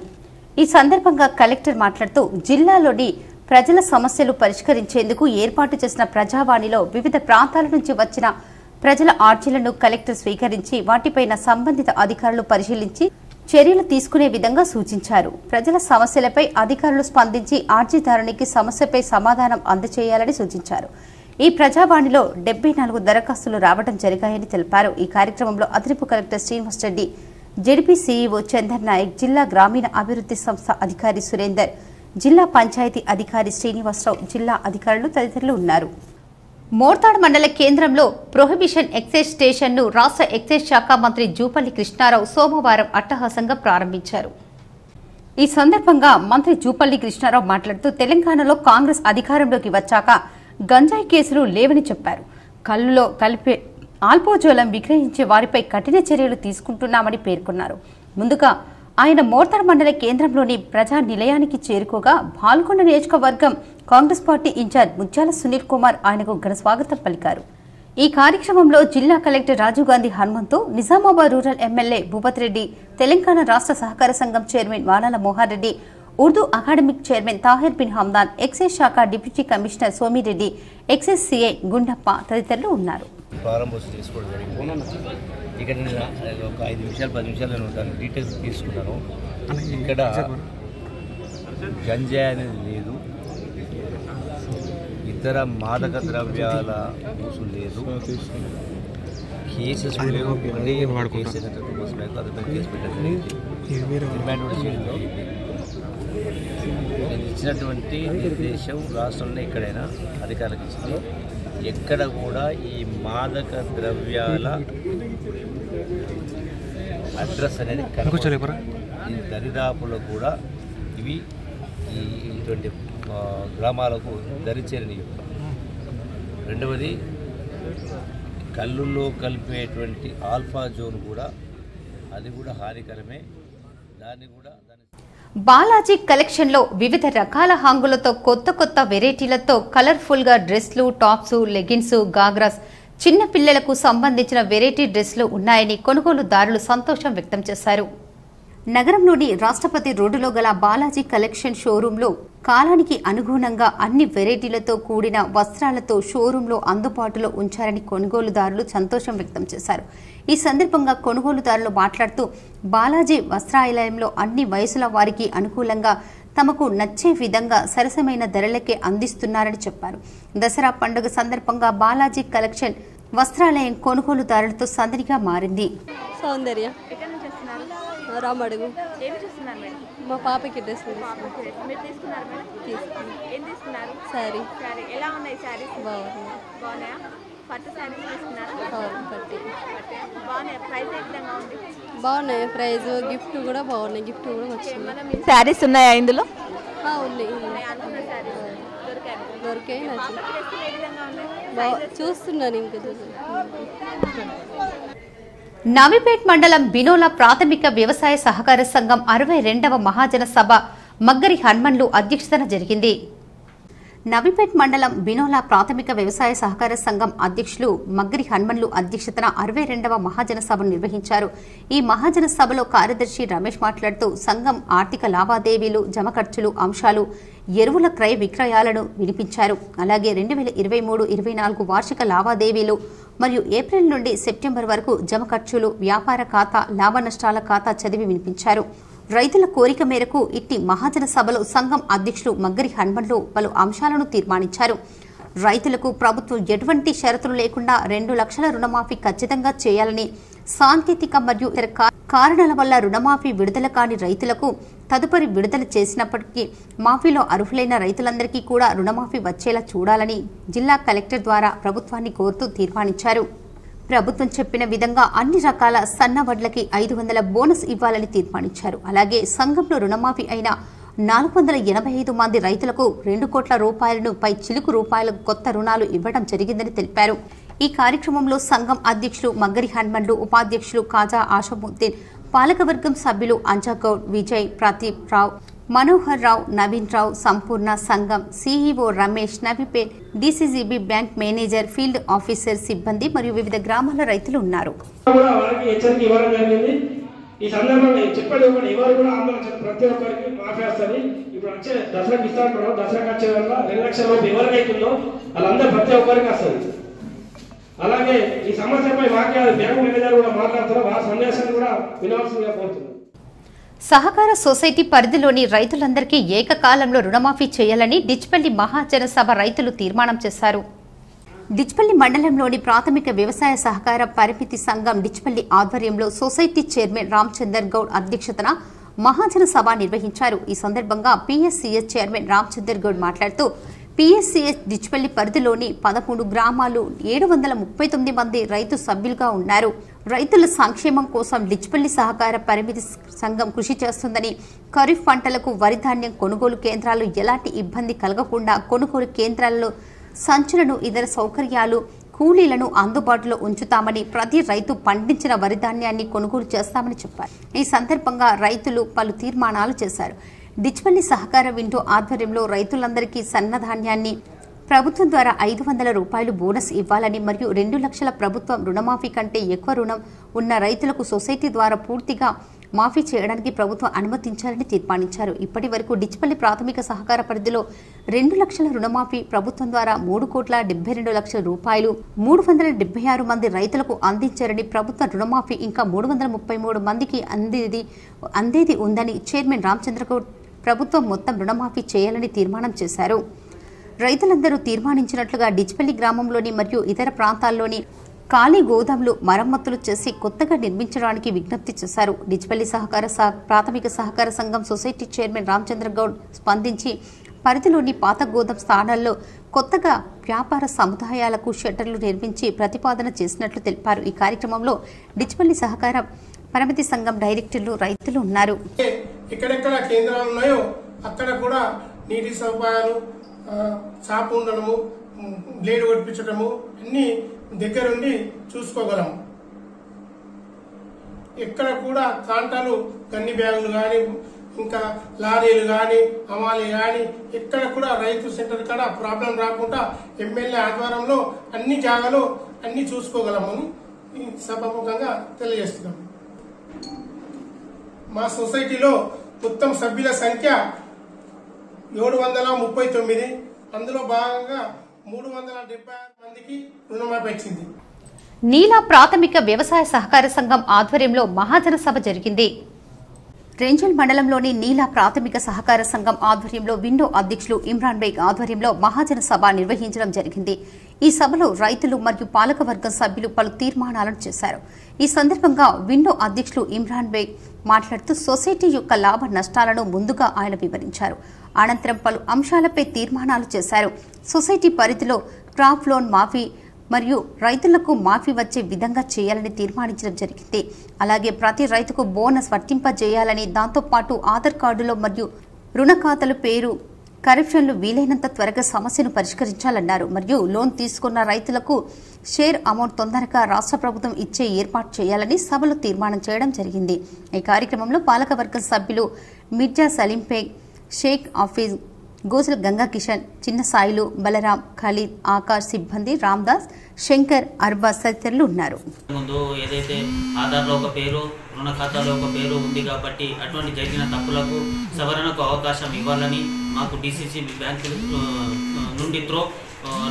ఈ సందర్భంగా కలెక్టర్ మాట్లాడుతూ జిల్లాలోని ప్రజల సమస్యలు పరిష్కరించేందుకు ఏర్పాటు చేసిన ప్రజావాణిలో వివిధ ప్రాంతాల నుంచి వచ్చిన ప్రజల ఆర్జీలను కలెక్టర్ స్వీకరించి వాటిపైన సంబంధిత అధికారులు పరిశీలించి చర్యలు తీసుకునే విధంగా సూచించారు. ప్రజల సమస్యలపై అధికారులు స్పందించి అర్జీదారునికి సమస్యపై సమాధానం అందజేయాలని సూచించారు. ఈ ప్రజావాణిలో 74 దరఖాస్తులు రావడం జరిగాయని తెలిపారు. ఈ కార్యక్రమంలో అదనపు collector Srinivas Reddy, ZP CEO Chander Nayak, జిల్లా గ్రామీణ అభివృద్ధి సంస్థ అధికారి సురేందర్, జిల్లా పంచాయతీ అధికారి శ్రీనివాసరావు, జిల్లా అధికారులు తదితరులు ఉన్నారు. మోర్తాడ్ మండల కేంద్రంలో ప్రొహిబిషన్ ఎక్సైజ్ స్టేషన్ ను రాష్ట్ర ఎక్సైజ్ శాఖ మంత్రి జూపల్లి కృష్ణారావు సోమవారం అట్టహాసంగా ప్రారంభించారు. ఈ సందర్భంగా మంత్రి జూపల్లి కృష్ణారావు మాట్లాడుతూ తెలంగాణలో కాంగ్రెస్ అధికారంలోకి వచ్చాక గంజాయి కేసులు లేవని చెప్పారు. కల్లులో కలిపే ఆల్పోజోలం విక్రయించే వారిపై కఠిన చర్యలు తీసుకుంటున్నామని పేర్కొన్నారు. ముందుగా ఆయన మోర్తాడ్ మండల కేంద్రంలోని ప్రజా నిలయానికి చేరుకోగా పాల్గొండ నియోజకవర్గం కాంగ్రెస్ పార్టీ ఇన్ఛార్జ్ ముత్యాల సునీల్ కుమార్ ఆయనకు ఘన స్వాగతం పలికారు. ఈ కార్యక్రమంలో జిల్లా collector Rajiv Gandhi Hanumanthu, Nizamabad rural MLA Bhupath Reddy, Telangana రాష్ట్ర సహకార సంఘం chairman Vanala Mohan Reddy, Urdu academic chairman Tahir Bin Hamdan, excise శాఖ deputy commissioner Somireddy, excise CI Gundappa తదితరులు ఉన్నారు. ఇక్కడ ఒక 5 నిమిషాలు 10 నిమిషాలు ఉంటాను, డీటెయిల్స్ తీసుకున్నాను. ఇక్కడ గంజాయి అనేది లేదు, ఇతర మాదక ద్రవ్యాల ఊసు లేదు, కేసెస్ లేవు. కేసు కేసు పెట్టారు, రిమాండ్ కూడా చేయడం జరిగింది. నేను ఇచ్చినటువంటి నిర్దేశం రాష్ట్రంలో ఎక్కడైనా అధికారులకు ఇచ్చింది. ఎక్కడ కూడా ఈ మాదక ద్రవ్యాల అడ్రస్ అనేది ఈ దరిదాపులో కూడా ఇవి ఇటువంటి గ్రామాలకు దరిచేరని. రెండవది, కళ్ళుల్లో కలిపేటువంటి ఆల్ఫా జోన్ కూడా అది కూడా హానికరమే. దాన్ని కూడా బాలాజీ కలెక్షన్ లో వివిధ రకాల హంగులతో కొత్త వెరైటీలతో కలర్ఫుల్ గా డ్రెస్లు, టాప్స్, లెగిన్స్, గాగ్రాస్, చిన్న పిల్లలకు సంబంధించిన వెరైటీ డ్రెస్లు ఉన్నాయని కొనుగోలుదారులు సంతోషం వ్యక్తం చేశారు. నగరంలోని రాష్ట్రపతి రోడ్డులో గల బాలాజీ కలెక్షన్ షోరూంలో కాలానికి అనుగుణంగా అన్ని వెరైటీలతో కూడిన వస్త్రాలతో షోరూంలో అందుబాటులో ఉంచారని కొనుగోలుదారులు సంతోషం వ్యక్తం చేశారు. ఈ సందర్భంగా కొనుగోలుదారులు మాట్లాడుతూ బాలాజీ వస్త్రాలయంలో అన్ని వయసుల వారికి అనుకూలంగా తమకు నచ్చే విధంగా సరసమైన ధరలకే అందిస్తున్నారని చెప్పారు. దసరా పండుగ సందర్భంగా బాలాజీ కలెక్షన్ వస్త్రాలయం కొనుగోలుదారులతో సందడిగా మారింది. సౌందర్య రామడుగు మా పాపకి డ్రెస్ సారీ ఎలా ఉన్నాయి సారీస్? బాగున్నాయా? పట్టు సారీస్ తీసుకున్నారా? బాగున్నాయి. ప్రైజ్ గిఫ్ట్ కూడా బాగున్నాయి. గిఫ్ట్ కూడా వచ్చింది. సారీస్ ఉన్నాయా ఇందులో? ఉన్నాయి. దొరికాయి. చూస్తున్నాను ఇంకా. నవీపేట్ మండలం బినోల ప్రాథమిక వ్యవసాయ సహకార సంఘం 62వ మహాజన సభ మగ్గరి హన్మన్లు అధ్యక్షతన జరిగింది. నవీపేట్ మండలం బినోల ప్రాథమిక వ్యవసాయ సహకార సంఘం అధ్యక్షులు మగ్గరి హన్మన్లు అధ్యక్షతన 62వ మహాజన సభను నిర్వహించారు. ఈ మహాజన సభలో కార్యదర్శి రమేష్ మాట్లాడుతూ సంఘం ఆర్థిక లావాదేవీలు, జమ ఖర్చులు, అంశాలు, ఎరువుల క్రయ విక్రయాలను వినిపించారు. అలాగే 2023-24 వార్షిక లావాదేవీలు మరియు ఏప్రిల్ నుండి సెప్టెంబర్ వరకు జమ ఖర్చులు, వ్యాపార ఖాతా, లాభ నష్టాల ఖాతా చదివి వినిపించారు. రైతుల కోరిక మేరకు ఇట్టి మహాజన సభలో సంఘం అధ్యక్షులు మగ్గరి హన్మన్లు పలు అంశాలను తీర్మానించారు. రైతులకు ప్రభుత్వం ఎటువంటి షరతులు లేకుండా 2 లక్షల రుణమాఫీ ఖచ్చితంగా చేయాలని, సాంకేతిక మరియు ఇతర కారణాల వల్ల రుణమాఫీ విడుదల కాని రైతులకు తదుపరి విడుదల చేసినప్పటికీ మాఫీలో అర్హులైన రైతులందరికీ కూడా రుణమాఫీ వచ్చేలా చూడాలని జిల్లా కలెక్టర్ ద్వారా ప్రభుత్వాన్ని కోరుతూ తీర్మానించారు. ప్రభుత్వం చెప్పిన విధంగా అన్ని రకాల సన్న వడ్లకి 500 బోనస్ ఇవ్వాలని తీర్మానించారు. అలాగే సంఘంలో రుణమాఫీ అయిన 485 మంది రైతులకు 2 కోట్ల రూపాయలను పై చిలుకు రూపాయలకు కొత్త రుణాలు ఇవ్వడం జరిగిందని తెలిపారు. ఈ కార్యక్రమంలో సంఘం అధ్యక్షులు మగ్గరి హన్మన్లు, ఉపాధ్యక్షులు కాజా ఆషముద్దీన్, పాలకవర్గం సభ్యులు అంజాగౌడ్, విజయ్, ప్రదీప్ రావు, మనోహర్ రావు, నవీన్ రావు, సంపూర్ణ, సంఘం CEO Ramesh, Navipet DCGB bank manager, field officer, సిబ్బంది మరియు వివిధ గ్రామాల రైతులు ఉన్నారు. ఈ సందర్భంగా చెప్పేది ఒకటి, ఎవరు కూడా ఆందోళన ప్రతి ఒక్కరికి మాఫీ వస్తుంది. ఇప్పుడు వచ్చే దసరాకి ఇస్తాను, దసరాకి వచ్చే వల్ల 2 లక్షల రూపాయలు ఎవరికి అవుతుందో వాళ్ళందరూ ప్రతి ఒక్కరికి వస్తుంది. అలాగే ఈ సమస్యపై వాక్యాలు బ్యాంక్ మేనేజర్ కూడా మాట్లాడతారు, వారి సందేశాన్ని కూడా వినవలసిందిగా కోరుతున్నారు. సహకార సొసైటీ పరిధిలోని రైతులందరికీ ఏకకాలంలో రుణమాఫీ చేయాలని డిచ్పల్లి మహాజన సభ రైతులు తీర్మానం చేశారు. డిచ్పల్లి మండలంలోని ప్రాథమిక వ్యవసాయ సహకార పరిమితి సంఘం డిచ్పల్లి ఆధ్వర్యంలో సొసైటీ చైర్మన్ రామచందర్ గౌడ్ అధ్యక్షతన మహాజన సభ నిర్వహించారు. ఈ సందర్భంగా పిఎస్సిఎస్ చైర్మన్ రామచందర్ గౌడ్ మాట్లాడుతూ పిఎస్సిఎస్ డిచ్పల్లి పరిధిలోని 13 గ్రామాలు 739 మంది రైతు సభ్యులుగా ఉన్నారు. రైతుల సంక్షేమం కోసం డిచ్పల్లి సహకార పరిమితి సంఘం కృషి చేస్తుందని, ఖరీఫ్ పంటలకు వరి ధాన్యం కొనుగోలు కేంద్రాలు ఎలాంటి ఇబ్బంది కలగకుండా కొనుగోలు కేంద్రాల్లో సంచులను, ఇతర సౌకర్యాలు, కూలీలను అందుబాటులో ఉంచుతామని, ప్రతి రైతు పండించిన వరి ధాన్యాన్ని కొనుగోలు చేస్తామని చెప్పారు. ఈ సందర్భంగా రైతులు పలు తీర్మానాలు చేశారు. డిచ్పల్లి సహకార విండో ఆధ్వర్యంలో రైతులందరికీ సన్నధాన్యాన్ని ప్రభుత్వం ద్వారా 500 రూపాయలు బోనస్ ఇవ్వాలని మరియు 2 లక్షల ప్రభుత్వం రుణమాఫీ కంటే ఎక్కువ రుణం ఉన్న రైతులకు సొసైటీ ద్వారా పూర్తిగా మాఫీ చేయడానికి ప్రభుత్వం అనుమతించాలని తీర్మానించారు. ఇప్పటి వరకు డిచ్పల్లి ప్రాథమిక సహకార పరిధిలో 2 లక్షల రుణమాఫీ ప్రభుత్వం ద్వారా 3,72,00,000 రూపాయలు 376 మంది రైతులకు అందించారని, ప్రభుత్వ రుణమాఫీ ఇంకా 333 మందికి అందేది ఉందని చైర్మన్ రామచంద్రగౌడ్ ప్రభుత్వం మొత్తం రుణమాఫీ చేయాలని తీర్మానం చేశారు. రైతులందరూ తీర్మానించినట్లుగా డిచ్పల్లి గ్రామంలోని మరియు ఇతర ప్రాంతాల్లోని ఖాళీ గోదాములు మరమ్మతులు చేసి కొత్తగా నిర్మించడానికి విజ్ఞప్తి చేశారు. డిచ్పల్లి ప్రాథమిక సహకార సంఘం సొసైటీ చైర్మన్ రామచంద్ర గౌడ్ స్పందించి పరిధిలోని పాత గోదాం స్థానాల్లో కొత్తగా వ్యాపార సముదాయాలకు షట్టర్లు నిర్మించి ప్రతిపాదన చేసినట్లు తెలిపారు. ఈ కార్యక్రమంలో డిచ్పల్లి సహకార పరిమితి సంఘం డైరెక్టర్లు, రైతులు ఉన్నారు. ఎక్కడెక్కడ కేంద్రాలు ఉన్నాయో అక్కడ కూడా నీటి సదుపాయాలు, చాపు ఉండడము, బ్లేడ్ కొట్టించడము అన్ని దగ్గరుండి చూసుకోగలము. ఎక్కడ కూడా కాంటాలు, గన్ని బ్యాగులు కానీ, ఇంకా లారీలు కానీ, అమాలి కానీ ఎక్కడ కూడా రైతు సెంటర్ కాడ ప్రాబ్లం రాకుండా ఎమ్మెల్యే ఆధ్వర్యంలో అన్ని జాగాలు అన్ని చూసుకోగలమని సభాముఖంగా తెలియజేస్తున్నాము. మా సొసైటీలో మొత్తం సభ్యుల సంఖ్య 739. అందులో భాగంగా 376 మందికి రుణమాఫీ వచ్చింది. నీలా ప్రాథమిక వ్యవసాయ సహకార సంఘం ఆధ్వర్యంలో మహాజన సభ జరిగింది. రేంజల్ మండలంలోని నీలా ప్రాథమిక సహకార సంఘం ఆధ్వర్యంలో విండో అధ్యక్షులు ఇమ్రాన్ బేగ్ ఆధ్వర్యంలో మహాజన సభ నిర్వహించడం జరిగింది. ఈ సభలో రైతులు మరియు పాలకవర్గం సభ్యులు పలు తీర్మానాలను చేశారు. ఈ సందర్భంగా విండో అధ్యక్షులు ఇమ్రాన్ బేగ్ మాట్లాడుతూ సొసైటీ యొక్క లాభ నష్టాలను ముందుగా ఆయన వివరించారు. అనంతరం పలు అంశాలపై తీర్మానాలు చేశారు. సొసైటీ పరిధిలో క్రాప్ లోన్ మాఫీ మరియు రైతులకు మాఫీ వచ్చే విధంగా చేయాలని తీర్మానించడం జరిగింది. అలాగే ప్రతి రైతుకు బోనస్ వర్తింపజేయాలని, దాంతోపాటు ఆధార్ కార్డులో మరియు రుణ ఖాతాల పేరు కరెక్షన్లు వీలైనంత త్వరగా సమస్యను పరిష్కరించాలన్నారు. మరియు లోన్ తీసుకున్న రైతులకు షేర్ అమౌంట్ తొందరగా రాష్ట్ర ప్రభుత్వం ఇచ్చే ఏర్పాటు చేయాలని సభలో తీర్మానం చేయడం జరిగింది. ఈ కార్యక్రమంలో పాలకవర్గం సభ్యులు మిర్జా సలీంపేగ్, షేక్ ఆఫీజ్, గోజల్ గంగా కిషన్, చిన్న సాయిలు, బలరాం, ఖలీద్, ఆకాష్, సిబ్బంది, రామ్దాస్, శంకర్, అర్బాజ్ తదితరులు ఉన్నారు. ముందు ఏదైతే ఆధార్లో ఒక పేరు, రుణ ఖాతాలో ఒక పేరు ఉంది కాబట్టి అటువంటి జరిగిన తప్పులకు సవరణకు అవకాశం ఇవ్వాలని మాకు డిసిసి బ్యాంకు నుండి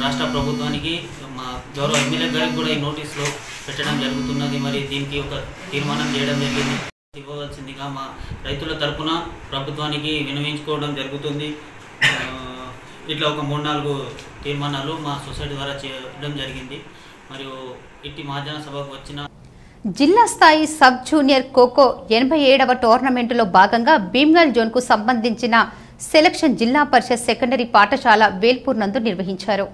రాష్ట్ర ప్రభుత్వానికి మా గౌరవ ఎమ్మెల్యే గారికి కూడా ఈ నోటీసులో పెట్టడం జరుగుతున్నది. మరి దీనికి ఒక తీర్మానం చేయడం జరిగింది. ఇవ్వవలసిందిగా మా రైతుల తరపున ప్రభుత్వానికి విన్నవించుకోవడం జరుగుతుంది. ఇట్లా ఒక 3-4 తీర్మానాలు మా సొసైటీ ద్వారా చేయడం జరిగింది. మరియు ఇట్టి మహాజన సభకు వచ్చిన జిల్లా స్థాయి సబ్ జూనియర్ ఖోఖో 87వ టోర్నమెంటులో భాగంగా భీమ్గల్ జోన్కు సంబంధించిన సెలక్షన్ జిల్లా పరిషత్ సెకండరీ పాఠశాల వేల్పూర్ నందు నిర్వహించారు.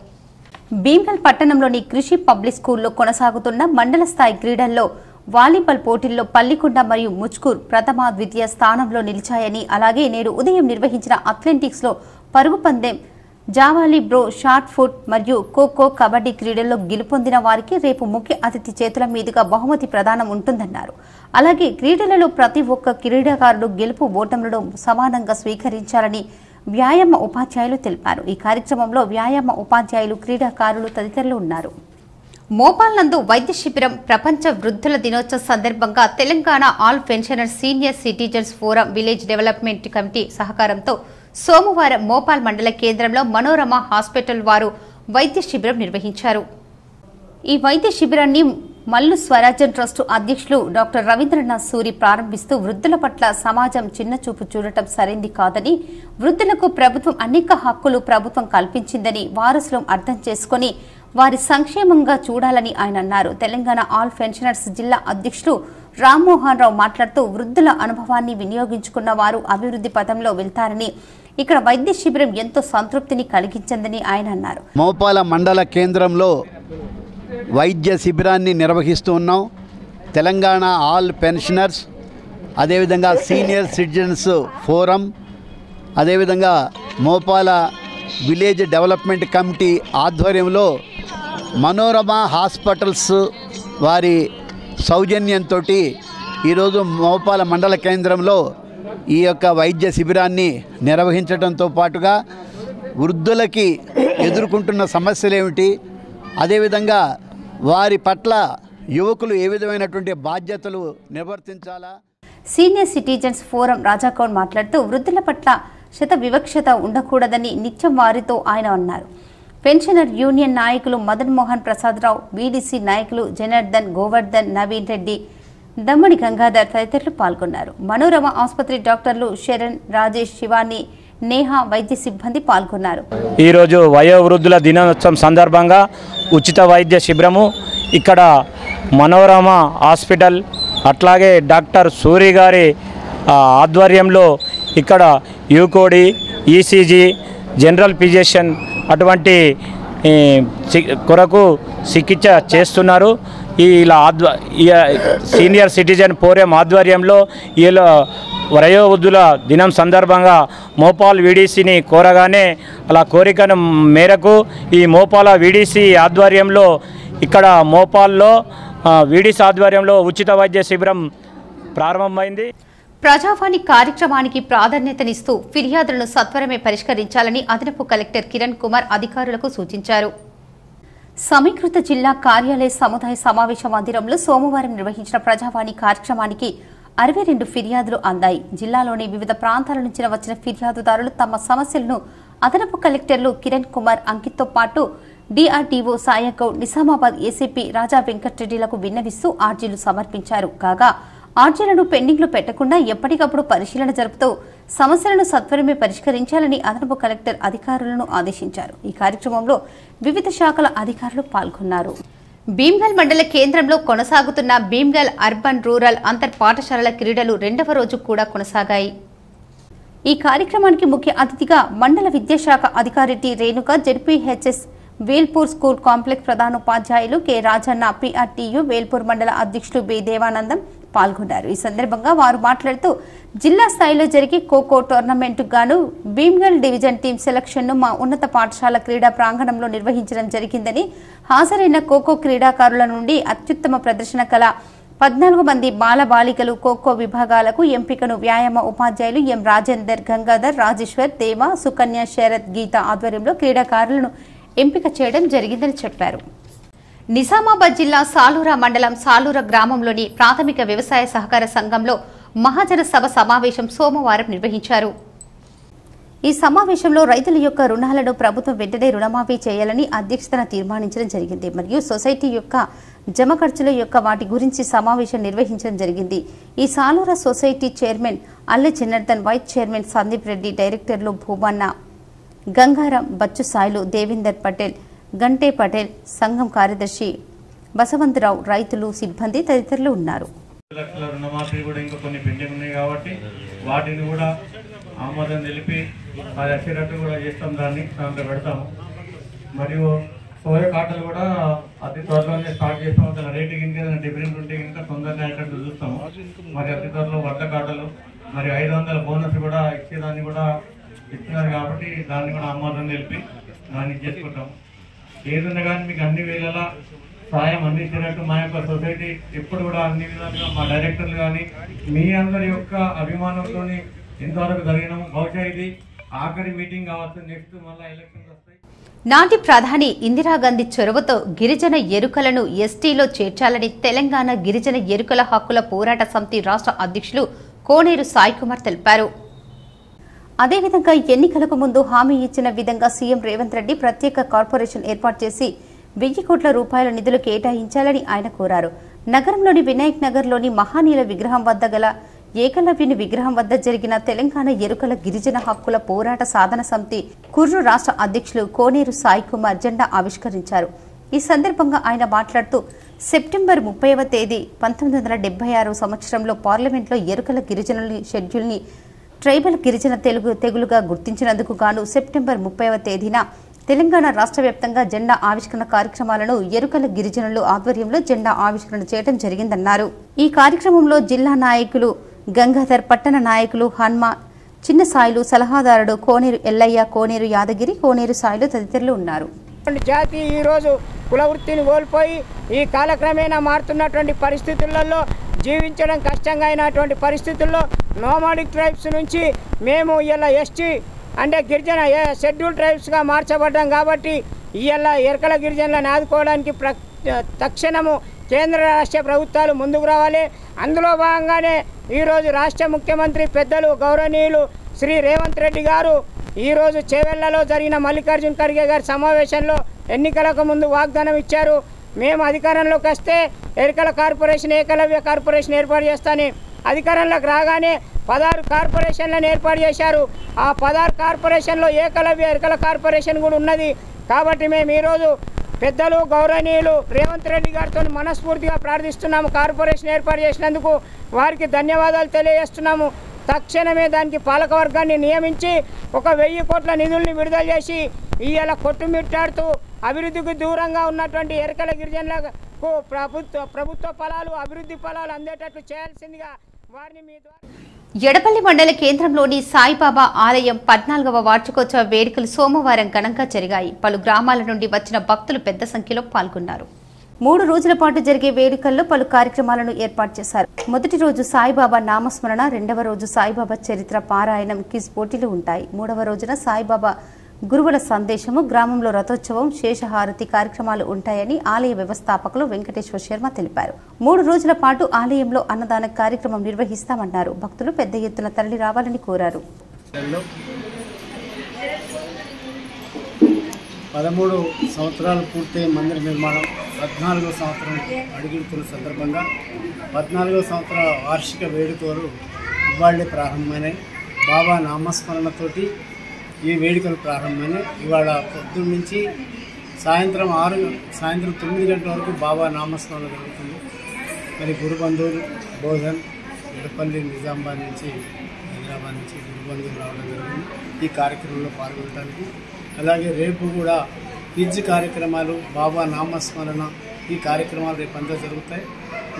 భీమ్గల్ పట్టణంలోని కృషి పబ్లిక్ స్కూల్లో కొనసాగుతున్న మండల స్థాయి క్రీడల్లో వాలీబాల్ పోటీల్లో పల్లికొండ మరియు ముచ్కూర్ ప్రథమ, ద్వితీయ స్థానంలో నిలిచాయని, అలాగే నేడు ఉదయం నిర్వహించిన అథ్లెటిక్స్ లో పరుగు పందెం, జావాలీ బ్రో, షార్ట్ ఫుట్ మరియు ఖోఖో, కబడ్డీ క్రీడల్లో గెలుపొందిన వారికి రేపు ముఖ్య అతిథి చేతుల మీదుగా బహుమతి ప్రదానం ఉంటుందన్నారు. అలాగే క్రీడలలో ప్రతి ఒక్క క్రీడాకారుడు గెలుపు ఓటములను సమానంగా స్వీకరించాలని వ్యాయామ ఉపాధ్యాయులు తెలిపారు. ఈ కార్యక్రమంలో వ్యాయామ ఉపాధ్యాయులు, క్రీడాకారులు తదితరులు ఉన్నారు. మోపాల్ నందు వైద్య శిబిరం, ప్రపంచ వృద్ధుల దినోత్సవం సందర్భంగా Telangana all pensioner senior citizens forum village development committee సహకారంతో సోమవారం మోపాల్ మండల కేంద్రంలో మనోరమ హాస్పిటల్ వారు వైద్య శిబిరం నిర్వహించారు. ఈ వైద్య శిబిరాన్ని మల్లు స్వరాజ్యం ట్రస్టు అధ్యక్షులు డాక్టర్ రవీంద్రనాథ్ సూరి ప్రారంభిస్తూ వృద్ధుల పట్ల సమాజం చిన్నచూపు చూడటం సరైంది కాదని, వృద్ధులకు ప్రభుత్వం అనేక హక్కులు ప్రభుత్వం కల్పించిందని వారసులం అర్థం చేసుకుని వారి సంక్షేమంగా చూడాలని ఆయన అన్నారు. తెలంగాణ ఆల్ పెన్షనర్స్ జిల్లా అధ్యక్షులు రామ్మోహన్ రావు మాట్లాడుతూ వృద్ధుల అనుభవాన్ని వినియోగించుకున్న వారు అభివృద్ధి పథంలో వెళ్తారని, ఇక్కడ వైద్య శిబిరం ఎంతో సంతృప్తిని కలిగించిందని ఆయన అన్నారు. మోపాల మండల కేంద్రంలో వైద్య శిబిరాన్ని నిర్వహిస్తూ ఉన్నాం. తెలంగాణ ఆల్ పెన్షనర్స్, అదేవిధంగా సీనియర్ సిటిజన్స్ ఫోరం, అదేవిధంగా మోపాల విలేజ్ డెవలప్మెంట్ కమిటీ ఆధ్వర్యంలో మనోరమ హాస్పిటల్స్ వారి సౌజన్యంతో ఈరోజు మోపాల మండల కేంద్రంలో ఈ యొక్క వైద్య శిబిరాన్ని నిర్వహించడంతో పాటుగా వృద్ధులకి ఎదుర్కొంటున్న సమస్యలు ఏమిటి, అదేవిధంగా వారి పట్ల యువకులు ఏ విధమైనటువంటి బాధ్యతలు నిర్వర్తించాలా. సీనియర్ సిటిజన్స్ ఫోరం రాజాకౌన్ మాట్లాడుతూ వృద్ధుల పట్ల శత వివక్షత ఉండకూడదని నిత్యం వారితో ఆయన అన్నారు. పెన్షనర్ యూనియన్ నాయకులు మదన్ మోహన్ ప్రసాద్ రావు, బీడీసీ నాయకులు జనార్దన్, గోవర్ధన్, నవీన్ రెడ్డి, దమ్మడి గంగాధర్ తదితరులు పాల్గొన్నారు. మనోరమ ఆసుపత్రి డాక్టర్లు శరణ్, రాజేష్, శివాని, నేహా వైద్య సిబ్బంది పాల్గొన్నారు. ఈరోజు వయోవృద్ధుల దినోత్సవం సందర్భంగా ఉచిత వైద్య శిబిరము ఇక్కడ మనోరమ హాస్పిటల్ అట్లాగే డాక్టర్ సూరి గారి ఆధ్వర్యంలో ఇక్కడ యూకోడి, ఈసీజీ, జనరల్ ఫిజిషియన్ అటువంటి కొరకు చికిత్స చేస్తున్నారు. ఇలా సీనియర్ సిటిజన్ ఫోరం ఆధ్వర్యంలో ఇలా వయోవృద్ధుల దినం సందర్భంగా మోపాల్ వీడీసీని కోరగానే అలా కోరిక మేరకు ఈ మోపాల వీడీసీ ఆధ్వర్యంలో ఇక్కడ మోపాల్లో వీడీసీ ఆధ్వర్యంలో ఉచిత వైద్య శిబిరం ప్రారంభమైంది. ప్రజావాణి కార్యక్రమానికి ప్రాధాన్యతనిస్తూ ఫిర్యాదులను సత్వరమే పరిష్కరించాలని అదనపు కలెక్టర్ కిరణ్ కుమార్ అధికారులకు సూచించారు. సమీకృత జిల్లా కార్యాలయ సముదాయ సమావేశ మందిరంలో సోమవారం నిర్వహించిన ప్రజావాణి కార్యక్రమానికి 62 ఫిర్యాదులు అందాయి. జిల్లాలోని వివిధ ప్రాంతాల నుంచి వచ్చిన ఫిర్యాదుదారులు తమ సమస్యలను అదనపు కలెక్టర్లు కిరణ్ కుమార్, అంకిత్తో పాటు డిఆర్టీఓ సాయగౌడ్, నిజామాబాద్ ఏసీపీ రాజా వెంకటరెడ్డిలకు విన్నవిస్తూ ఆర్జీలు సమర్పించారు. కాగా ఆర్జీలను పెండింగ్లు పెట్టకుండా ఎప్పటికప్పుడు పరిశీలన జరుపుతూ సమస్యలను సత్వరమే పరిష్కరించాలని అదనపు కలెక్టర్ అధికారులను ఆదేశించారు. ఈ కార్యక్రమంలో వివిధ శాఖల అధికారులు పాల్గొన్నారు. భీమ్గల్ మండల కేంద్రంలో కొనసాగుతున్న భీమ్గల్ అర్బన్ రూరల్ అంతర్ పాఠశాలల క్రీడలు 2వ రోజు కూడా కొనసాగాయి. ఈ కార్యక్రమానికి ముఖ్య అతిథిగా మండల విద్యాశాఖ అధికారి T Renuka, ZPHS Velpur school complex ప్రధానోపాధ్యాయులు కె రాజన్న, పీఆర్టీయూ వేల్పూర్ మండల అధ్యక్షులు బి దేవానందం పాల్గొన్నారు. ఈ సందర్భంగా వారు మాట్లాడుతూ జిల్లా స్థాయిలో జరిగే ఖోఖో టోర్నమెంట్ గాను భీమ్గల్ డివిజన్ టీం సెలక్షన్ ను మా ఉన్నత పాఠశాల క్రీడా ప్రాంగణంలో నిర్వహించడం జరిగిందని, హాజరైన ఖోఖో క్రీడాకారుల నుండి అత్యుత్తమ ప్రదర్శన కల 14 మంది బాల బాలికలు ఖోఖో విభాగాలకు ఎంపికను వ్యాయామ ఉపాధ్యాయులు ఎం రాజేందర్, గంగాధర్, రాజేశ్వర్, దేవ, సుకన్య, శరత్, గీత ఆధ్వర్యంలో క్రీడాకారులను ఎంపిక చేయడం జరిగిందని చెప్పారు. నిజామాబాద్ జిల్లా సాలూరా మండలం సాలూరా గ్రామంలోని ప్రాథమిక వ్యవసాయ సహకార సంఘంలో మహాజన సభ సమావేశం సోమవారం నిర్వహించారు. ఈ సమావేశంలో రైతుల యొక్క రుణాలను ప్రభుత్వం వెంటనే రుణమాఫీ చేయాలని అధ్యక్షతన తీర్మానించడం జరిగింది. మరియు సొసైటీ యొక్క జమ ఖర్చుల యొక్క వాటి గురించి సమావేశం నిర్వహించడం జరిగింది. ఈ Salura society chairman Alle Janardhan, vice chairman Sandeep Reddy, డైరెక్టర్లు భూమన్న, గంగారం, బచ్చు సాయిలు, దేవేందర్ పటేల్, గంటే పటేల్, సంఘం కార్యదర్శి బసవంతరావు, రైతులు, సిబ్బంది తదితరులు ఉన్నారు. లక్షల రుణమాఫీ కూడా ఇంకా కొన్ని పెండింగ్ ఉన్నాయి కాబట్టి వాటిని కూడా ఆమోదం తెలిపి అది వచ్చేటట్టు కూడా చేస్తాం, దాంట్లో పెడతాము. మరియు సోయ కాటలు కూడా అతి త్వరలోనే స్టార్ట్ చేస్తాము. అసలు రేటు కింద డిఫరెంట్ ఉంటే ఇంకా తొందరగా అయ్యేటట్టు చూస్తాము. మరి అతి త్వరలో వడ్ల కాటలు మరియు 500 బోనస్ కూడా ఇచ్చేదాన్ని కూడా ఇస్తున్నారు కాబట్టి దాన్ని కూడా ఆమోదం తెలిపి దాన్ని చేసుకుంటాం. ఏదన్నా కానీ మీకు అన్ని వేళలా సాయం అందించినట్టు మా యొక్క సొసైటీ ఎప్పుడు కూడా అన్ని విధాలుగా మా డైరెక్టర్లు కానీ మీ అందరి యొక్క అభిమానంతో ఇంతవరకు జరిగినాము. బహుశా ఇది ఆఖరి మీటింగ్ కావచ్చు. నెక్స్ట్ మళ్ళీ ఎలక్షన్స్ వస్తాయి. నాటి ప్రధాని ఇందిరాగాంధీ చొరవతో గిరిజన ఎరుకలను ఎస్టీలో చేర్చాలని తెలంగాణ గిరిజన ఎరుకల హక్కుల పోరాట సమితి రాష్ట్ర అధ్యక్షులు కోనేరు సాయి కుమార్ తెలిపారు. అదేవిధంగా ఎన్నికలకు ముందు హామీ ఇచ్చిన విధంగా సీఎం రేవంత్ రెడ్డి ప్రత్యేక కార్పొరేషన్ ఏర్పాటు చేసి 1,000 కోట్ల రూపాయల నిధులు కేటాయించాలని ఆయన కోరారు. నగరంలోని వినాయక్ నగర్లోని మహానీయుల విగ్రహం వద్ద గల ఏకలవ్యుని విగ్రహం వద్ద జరిగిన తెలంగాణ ఎరుకల గిరిజన హక్కుల పోరాట సాధన సమితి కుర్రు రాష్ట్ర అధ్యక్షులు కోనేరు సాయి కుమార్ జెండా ఆవిష్కరించారు. ఈ సందర్భంగా ఆయన మాట్లాడుతూ సెప్టెంబర్ 30వ తేదీ 1976 సంవత్సరంలో పార్లమెంట్లో ఎరుకల గిరిజనుల షెడ్యూల్ని ట్రైబల్ గిరిజన తెగులుగా గుర్తించినందుకు గాను సెప్టెంబర్ 30వ తేదీన తెలంగాణ రాష్ట్ర వ్యాప్తంగా జెండా ఆవిష్కరణ కార్యక్రమాలను ఎరుకల గిరిజనుల ఆధ్వర్యంలో జెండా ఆవిష్కరణ చేయడం జరిగిందన్నారు. ఈ కార్యక్రమంలో జిల్లా నాయకులు గంగాధర్, పట్టణ నాయకులు హన్మ, చిన్న సాయిలు, సలహాదారుడు కోనేరు ఎల్లయ్య, కోనేరు యాదగిరి, కోనేరు సాయిలు తదితరులు ఉన్నారు. జాతి ఈరోజు కుల వృత్తిని కోల్పోయి ఈ కాలక్రమేణా మారుతున్నటువంటి పరిస్థితులలో జీవించడం కష్టంగా అయినటువంటి పరిస్థితుల్లో నోమాడిక్ ట్రైబ్స్ నుంచి మేము ఇలా ఎస్టీ అంటే గిరిజన షెడ్యూల్ ట్రైబ్స్గా మార్చబడ్డాం. కాబట్టి ఇలా ఎరకల గిరిజనులను ఆదుకోవడానికి తక్షణము కేంద్ర రాష్ట్ర ప్రభుత్వాలు ముందుకు రావాలి. అందులో భాగంగానే ఈరోజు రాష్ట్ర ముఖ్యమంత్రి పెద్దలు గౌరవనీయులు శ్రీ రేవంత్ రెడ్డి గారు ఈరోజు చేవెళ్లలో జరిగిన మల్లికార్జున ఖర్గే గారి సమావేశంలో ఎన్నికలకు ముందు వాగ్దానం ఇచ్చారు. మేము అధికారంలోకి వస్తే ఎరకల కార్పొరేషన్, ఏకలవ్య కార్పొరేషన్ ఏర్పాటు చేస్తానని అధికారంలోకి రాగానే 16 కార్పొరేషన్లను ఏర్పాటు చేశారు. ఆ 16 కార్పొరేషన్లో ఏకలవ్య ఎరకల కార్పొరేషన్ కూడా ఉన్నది. కాబట్టి మేము ఈరోజు పెద్దలు గౌరవనీయులు రేవంత్ రెడ్డి గారితో మనస్ఫూర్తిగా ప్రార్థిస్తున్నాము. కార్పొరేషన్ ఏర్పాటు చేసినందుకు వారికి ధన్యవాదాలు తెలియజేస్తున్నాము. తక్షణమే దానికి పాలకవర్గాన్ని నియమించి 1,000 కోట్ల నిధుల్ని విడుదల చేసి ఇవాళ కొట్టుమిట్టాడుతూ అభివృద్ధికి దూరంగా ఉన్నటువంటి ఎరకల గిరిజనులకు ప్రభుత్వ ఫలాలు, అభివృద్ధి ఫలాలు అందేటట్లు చేయాల్సిందిగా వారిని మీ ద్వారా. ఎడపల్లి మండల కేంద్రంలోని సాయిబాబా ఆలయం 14వ వార్షికోత్సవ వేడుకలు సోమవారం ఘనంగా జరిగాయి. పలు గ్రామాల నుండి వచ్చిన భక్తులు పెద్ద సంఖ్యలో పాల్గొన్నారు. 3 రోజుల పాటు జరిగే వేడుకల్లో పలు కార్యక్రమాలను ఏర్పాటు చేశారు. మొదటి రోజు సాయిబాబా నామస్మరణ, 2వ రోజు సాయిబాబా చరిత్ర పారాయణం, క్విజ్ పోటీలు ఉంటాయి. 3వ రోజున సాయిబాబా గురువుల సందేశము, గ్రామంలో రథోత్సవం, శేషహారతి కార్యక్రమాలు ఉంటాయని ఆలయ వ్యవస్థాపకులు వెంకటేశ్వర శర్మ తెలిపారు. 3 రోజుల పాటు ఆలయంలో అన్నదాన కార్యక్రమం నిర్వహిస్తామన్నారు. భక్తులు పెద్ద ఎత్తున తరలి రావాలని కోరారు. 13 సంవత్సరాలు పూర్తయి మందిర నిర్మాణం 14వ సంవత్సరం అడుగుతున్న సందర్భంగా 14వ సంవత్సర వార్షిక వేడుకలు ఇవాళే ప్రారంభమైనాయి. బాబా నామస్మరణతోటి ఈ వేడుకలు ప్రారంభమైనాయి. ఇవాళ పొద్దున్న నుంచి సాయంత్రం 9 గంటల వరకు బాబా నామస్మరణ జరుగుతుంది. మరి గురుబంధువులు బోధన్, ఎడపల్లి, నిజామాబాద్ నుంచి, హైదరాబాద్ నుంచి గురుబంధువులు రావడం జరిగింది ఈ కార్యక్రమంలో పాల్గొనడానికి. అలాగే రేపు కూడా క్విజ్ కార్యక్రమాలు, బాబా నామస్మరణ ఈ కార్యక్రమాలు రేపంతా జరుగుతాయి.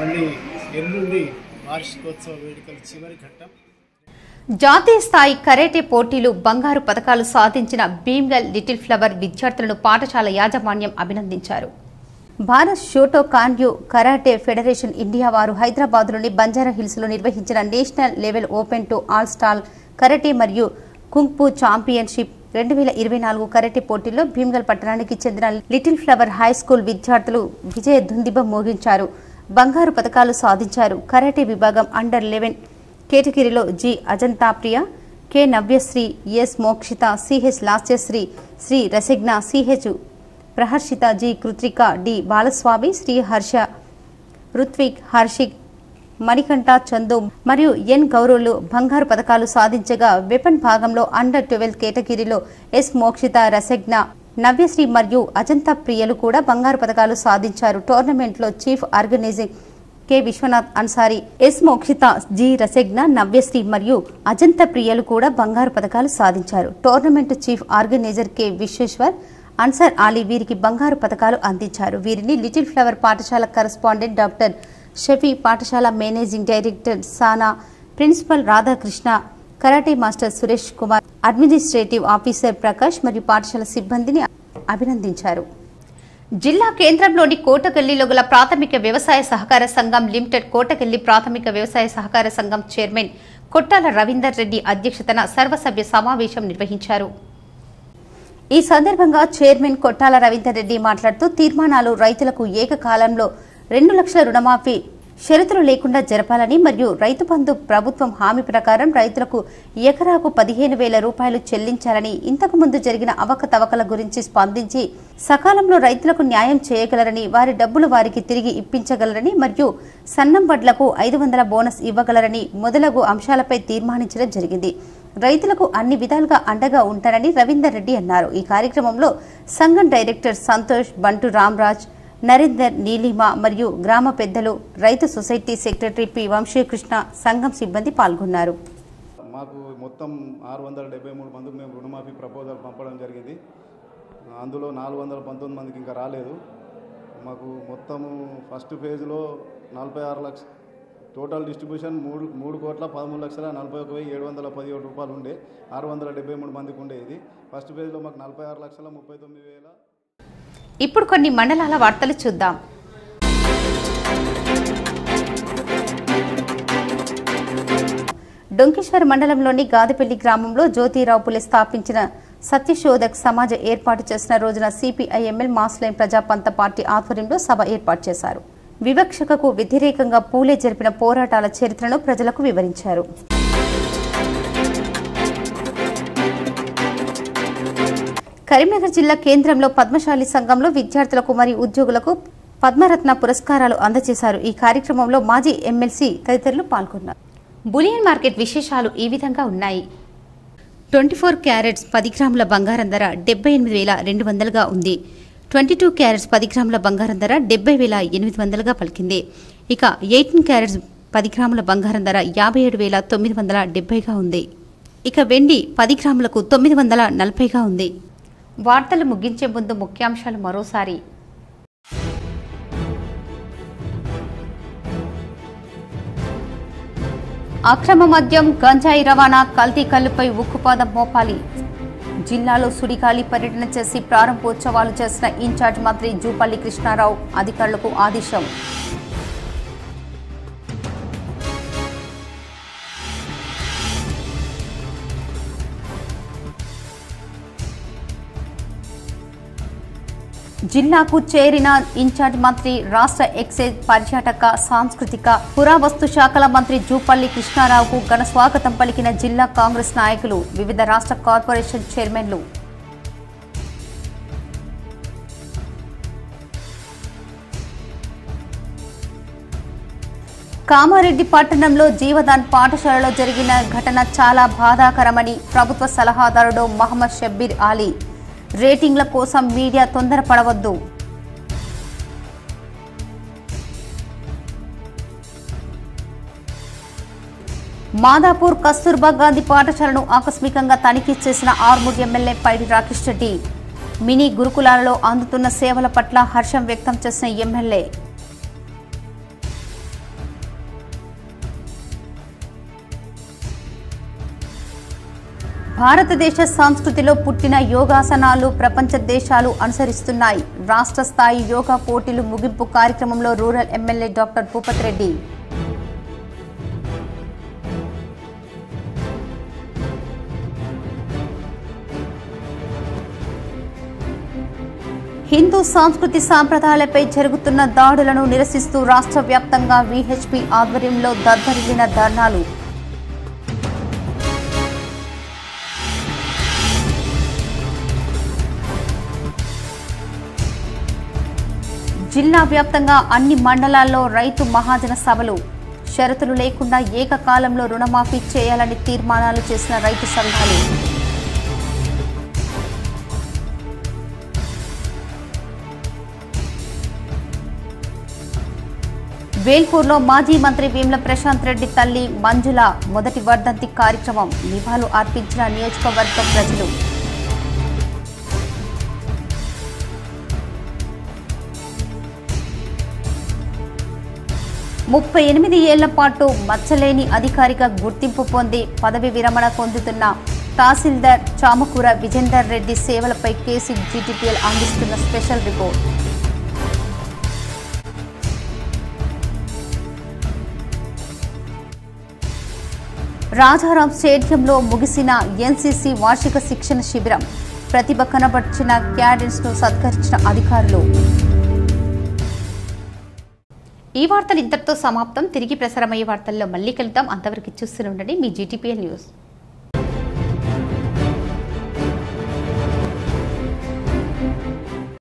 మళ్ళీ ఎల్లుండి వార్షికోత్సవ వేడుకలు చివరి ఘట్టం. జాతీయ స్థాయి కరాటే పోటీలు, బంగారు పతకాలు సాధించిన భీమ్గల్ లిటిల్ ఫ్లవర్ విద్యార్థులను పాఠశాల యాజమాన్యం అభినందించారు. భారత్ షోటో కాన్యూ కరాటే ఫెడరేషన్ ఇండియా వారు హైదరాబాద్లోని బంజారా హిల్స్లో నిర్వహించిన national level open to all star karate మరియు కుంగ్ఫు ఛాంపియన్షిప్ 2024 కరాటే పోటీల్లో భీమ్గల్ పట్టణానికి చెందిన లిటిల్ ఫ్లవర్ హై స్కూల్ విద్యార్థులు విజయ దుందిబ మోగించారు. బంగారు పతకాలు సాధించారు. కరాటే విభాగం అండర్ 11 కేటగిరీలో G Ajantha Priya, K Navyasri, S Mokshitha, CH Lasyasri, Sri Rasagna, CH Praharshitha, G Kruthika, D Balaswamy, Sri Harsha, Ruthvik, Harshik, Manikanta, Chandu మరియు ఎన్ గౌరవులు బంగారు పతకాలు సాధించగా వెపన్ భాగంలో అండర్ 12 కేటగిరీలో ఎస్ మోక్షిత, రసజ్ఞ, నవ్యశ్రీ మరియు అజంతా ప్రియలు కూడా బంగారు పతకాలు సాధించారు. టోర్నమెంట్లో chief organising K Vishwanath Ansari, S Mokshitha, G Rasagna, Navyasri మరియు అజంతా ప్రియలు కూడా బంగారు పతకాలు సాధించారు. Tournament chief organiser K Vishweshwar Ansar Ali వీరికి బంగారు పతకాలు అందించారు. వీరిని లిటిల్ ఫ్లవర్ పాఠశాల కరస్పాండెంట్ డాక్టర్ షఫీ, పాఠశాల managing director Sana, principal Radhakrishna, karate master Suresh Kumar, administrative officer Prakash మరియు పాఠశాల సిబ్బందిని అభినందించారు. జిల్లా కేంద్రంలోని కోటగల్లిలో గల ప్రాథమిక వ్యవసాయ సహకార సంఘం లిమిటెడ్ కోటగల్లి ప్రాథమిక వ్యవసాయ సహకార సంఘం చైర్మన్ కొట్టాల రవీందర్ రెడ్డి అధ్యక్షతన సర్వసభ్య సమావేశం నిర్వహించారు. ఈ సందర్భంగా చైర్మన్ కొట్టాల రవీందర్ రెడ్డి మాట్లాడుతూ తీర్మానాలు రైతులకు ఏకకాలంలో 2 లక్షల రుణమాఫీ షరతులు లేకుండా జరపాలని మరియు రైతు బంధు ప్రభుత్వం హామీ ప్రకారం రైతులకు ఎకరాకు 15,000 రూపాయలు చెల్లించాలని ఇంతకు ముందు జరిగిన అవకతవకల గురించి స్పందించి సకాలంలో రైతులకు న్యాయం చేయగలరని వారి డబ్బులు వారికి తిరిగి ఇప్పించగలరని మరియు సన్నం వడ్లకు 500 బోనస్ ఇవ్వగలరని మొదలగు అంశాలపై తీర్మానించడం జరిగింది. రైతులకు అన్ని విధాలుగా అండగా ఉంటారని రవీందర్ రెడ్డి అన్నారు. ఈ కార్యక్రమంలో సంఘం డైరెక్టర్ సంతోష్, బంటు రామరాజ్, నరేందర్, నీలిమ మరియు గ్రామ పెద్దలు, రైతు సొసైటీ సెక్రటరీ పి వంశీకృష్ణ, సంఘం సిబ్బంది పాల్గొన్నారు. మాకు మొత్తం 673 మందికి మేము రుణమాఫీ ప్రపోజల్ పంపడం జరిగింది. అందులో 419 మందికి ఇంకా రాలేదు. మాకు మొత్తము ఫస్ట్ ఫేజ్లో 46 లక్షలు టోటల్ డిస్ట్రిబ్యూషన్ 3,13,41,717 రూపాయలు ఉండే 673 మందికి ఉండే. ఇది ఫస్ట్ ఫేజ్లో మాకు 46,39,000. ఇప్పుడు కొన్ని మండలాల వార్తలు చూద్దాం. డొంకేశ్వర్ మండలంలోని గాదిపల్లి గ్రామంలో జ్యోతిరావు పులే స్థాపించిన సత్యశోధక్ సమాజ ఏర్పాటు చేసిన రోజున సిపిఐఎంఎల్ మాస్లైన్ ప్రజాపంత పార్టీ ఆధ్వర్యంలో సభ ఏర్పాటు చేశారు. వివక్షకు వ్యతిరేకంగా పూలే జరిపిన పోరాటాల చరిత్రను ప్రజలకు వివరించారు. కరీంనగర్ జిల్లా కేంద్రంలో పద్మశాలి సంఘంలో విద్యార్థులకు మరియు ఉద్యోగులకు పద్మరత్న పురస్కారాలు అందజేశారు. ఈ కార్యక్రమంలో మాజీ ఎమ్మెల్సీ తదితరులు పాల్గొన్నారు. బులియన్ మార్కెట్ విశేషాలు ఈ విధంగా ఉన్నాయి. 24 క్యారెట్స్ 10 గ్రాముల బంగారం ధర 78,200గా ఉంది. 22 క్యారెట్స్ 10 గ్రాముల బంగారం ధర 70,800గా పలికింది. ఇక 18 క్యారెట్స్ 10 గ్రాముల బంగారం ధర 57,970గా ఉంది. ఇక వెండి 10 గ్రాములకు 940గా ఉంది. వార్తలు ముగించే ముందు ముఖ్యాంశాలు మరోసారి. అక్రమ మద్యం, గంజాయి రవాణా, కల్తీ కల్లుపై ఉక్కుపాదం మోపాలి. జిల్లాలో సుడిగాలి పర్యటన చేసి ప్రారంభోత్సవాలు చేసిన ఇన్ఛార్జ్ మంత్రి జూపల్లి కృష్ణారావు, అధికారులకు ఆదేశం. జిల్లాకు చేరిన ఇన్ఛార్జ్ మంత్రి, రాష్ట్ర ఎక్సైజ్, పర్యాటక, సాంస్కృతిక, పురావస్తు శాఖల మంత్రి జూపల్లి కృష్ణారావుకు ఘన స్వాగతం పలికిన జిల్లా కాంగ్రెస్ నాయకులు, వివిధ రాష్ట్ర కార్పొరేషన్ చైర్మన్లు. కామారెడ్డి పట్టణంలో జీవదాన్ పాఠశాలలో జరిగిన ఘటన చాలా బాధాకరమని ప్రభుత్వ సలహాదారుడు మహమ్మద్ షబ్బీర్ ఆలీ. రేటింగ్ల కోసం మీడియా తొందరపడవద్దు. మాదాపూర్ కస్తూర్బా గాంధీ పాఠశాలను ఆకస్మికంగా తనిఖీ చేసిన ఆర్మూర్ ఎమ్మెల్యే పైడి రాకేష్ రెడ్డి. మినీ గురుకులాలలో అందుతున్న సేవల పట్ల హర్షం వ్యక్తం చేసిన ఎమ్మెల్యే. భారతదేశ సంస్కృతిలో పుట్టిన యోగాసనాలు ప్రపంచ దేశాలు అనుసరిస్తున్నాయి. రాష్ట్ర స్థాయి యోగా పోటీలు ముగింపు కార్యక్రమంలో rural MLA doctor Bhupath Reddy. Hindu సంస్కృతి సాంప్రదాయాలపై జరుగుతున్న దాడులను నిరసిస్తూ రాష్ట్ర వ్యాప్తంగా విహెచ్పి ఆధ్వర్యంలో దద్దరిల్లిన ధర్నాలు. జిల్లా వ్యాప్తంగా అన్ని మండలాల్లో రైతు మహాజన సభలు. షరతులు లేకుండా ఏకకాలంలో రుణమాఫీ చేయాలని తీర్మానాలు చేసిన రైతు సంఘాలు. వేల్పూర్లో మాజీ మంత్రి వేముల ప్రశాంత్ రెడ్డి తల్లి మంజుల మొదటి వర్ధంతి కార్యక్రమం. నివాళులు అర్పించిన నియోజకవర్గ ప్రజలు. ముప్పై 38 ఏళ్ల పాటు మచ్చలేని అధికారిగా గుర్తింపు పొంది పదవి విరమణ పొందుతున్న తహసీల్దార్ చామకూర విజేందర్ రెడ్డి సేవలపై కేసీ జీటీపీఎల్ అందిస్తున్న స్పెషల్ రిపోర్ట్. రాజారాం స్టేడియంలో ముగిసిన ఎన్సీసీ వార్షిక శిక్షణ శిబిరం. ప్రతిభ కనబర్చిన క్యాడెట్స్ ను సత్కరించిన అధికారులు. ఈ వార్తలు ఇంతటితో సమాప్తం. తిరిగి ప్రసారమయ్యే వార్తల్లో మళ్ళీ కలుద్దాం. అంతవరకు చూస్తూనే ఉండండి మీ GTPL న్యూస్.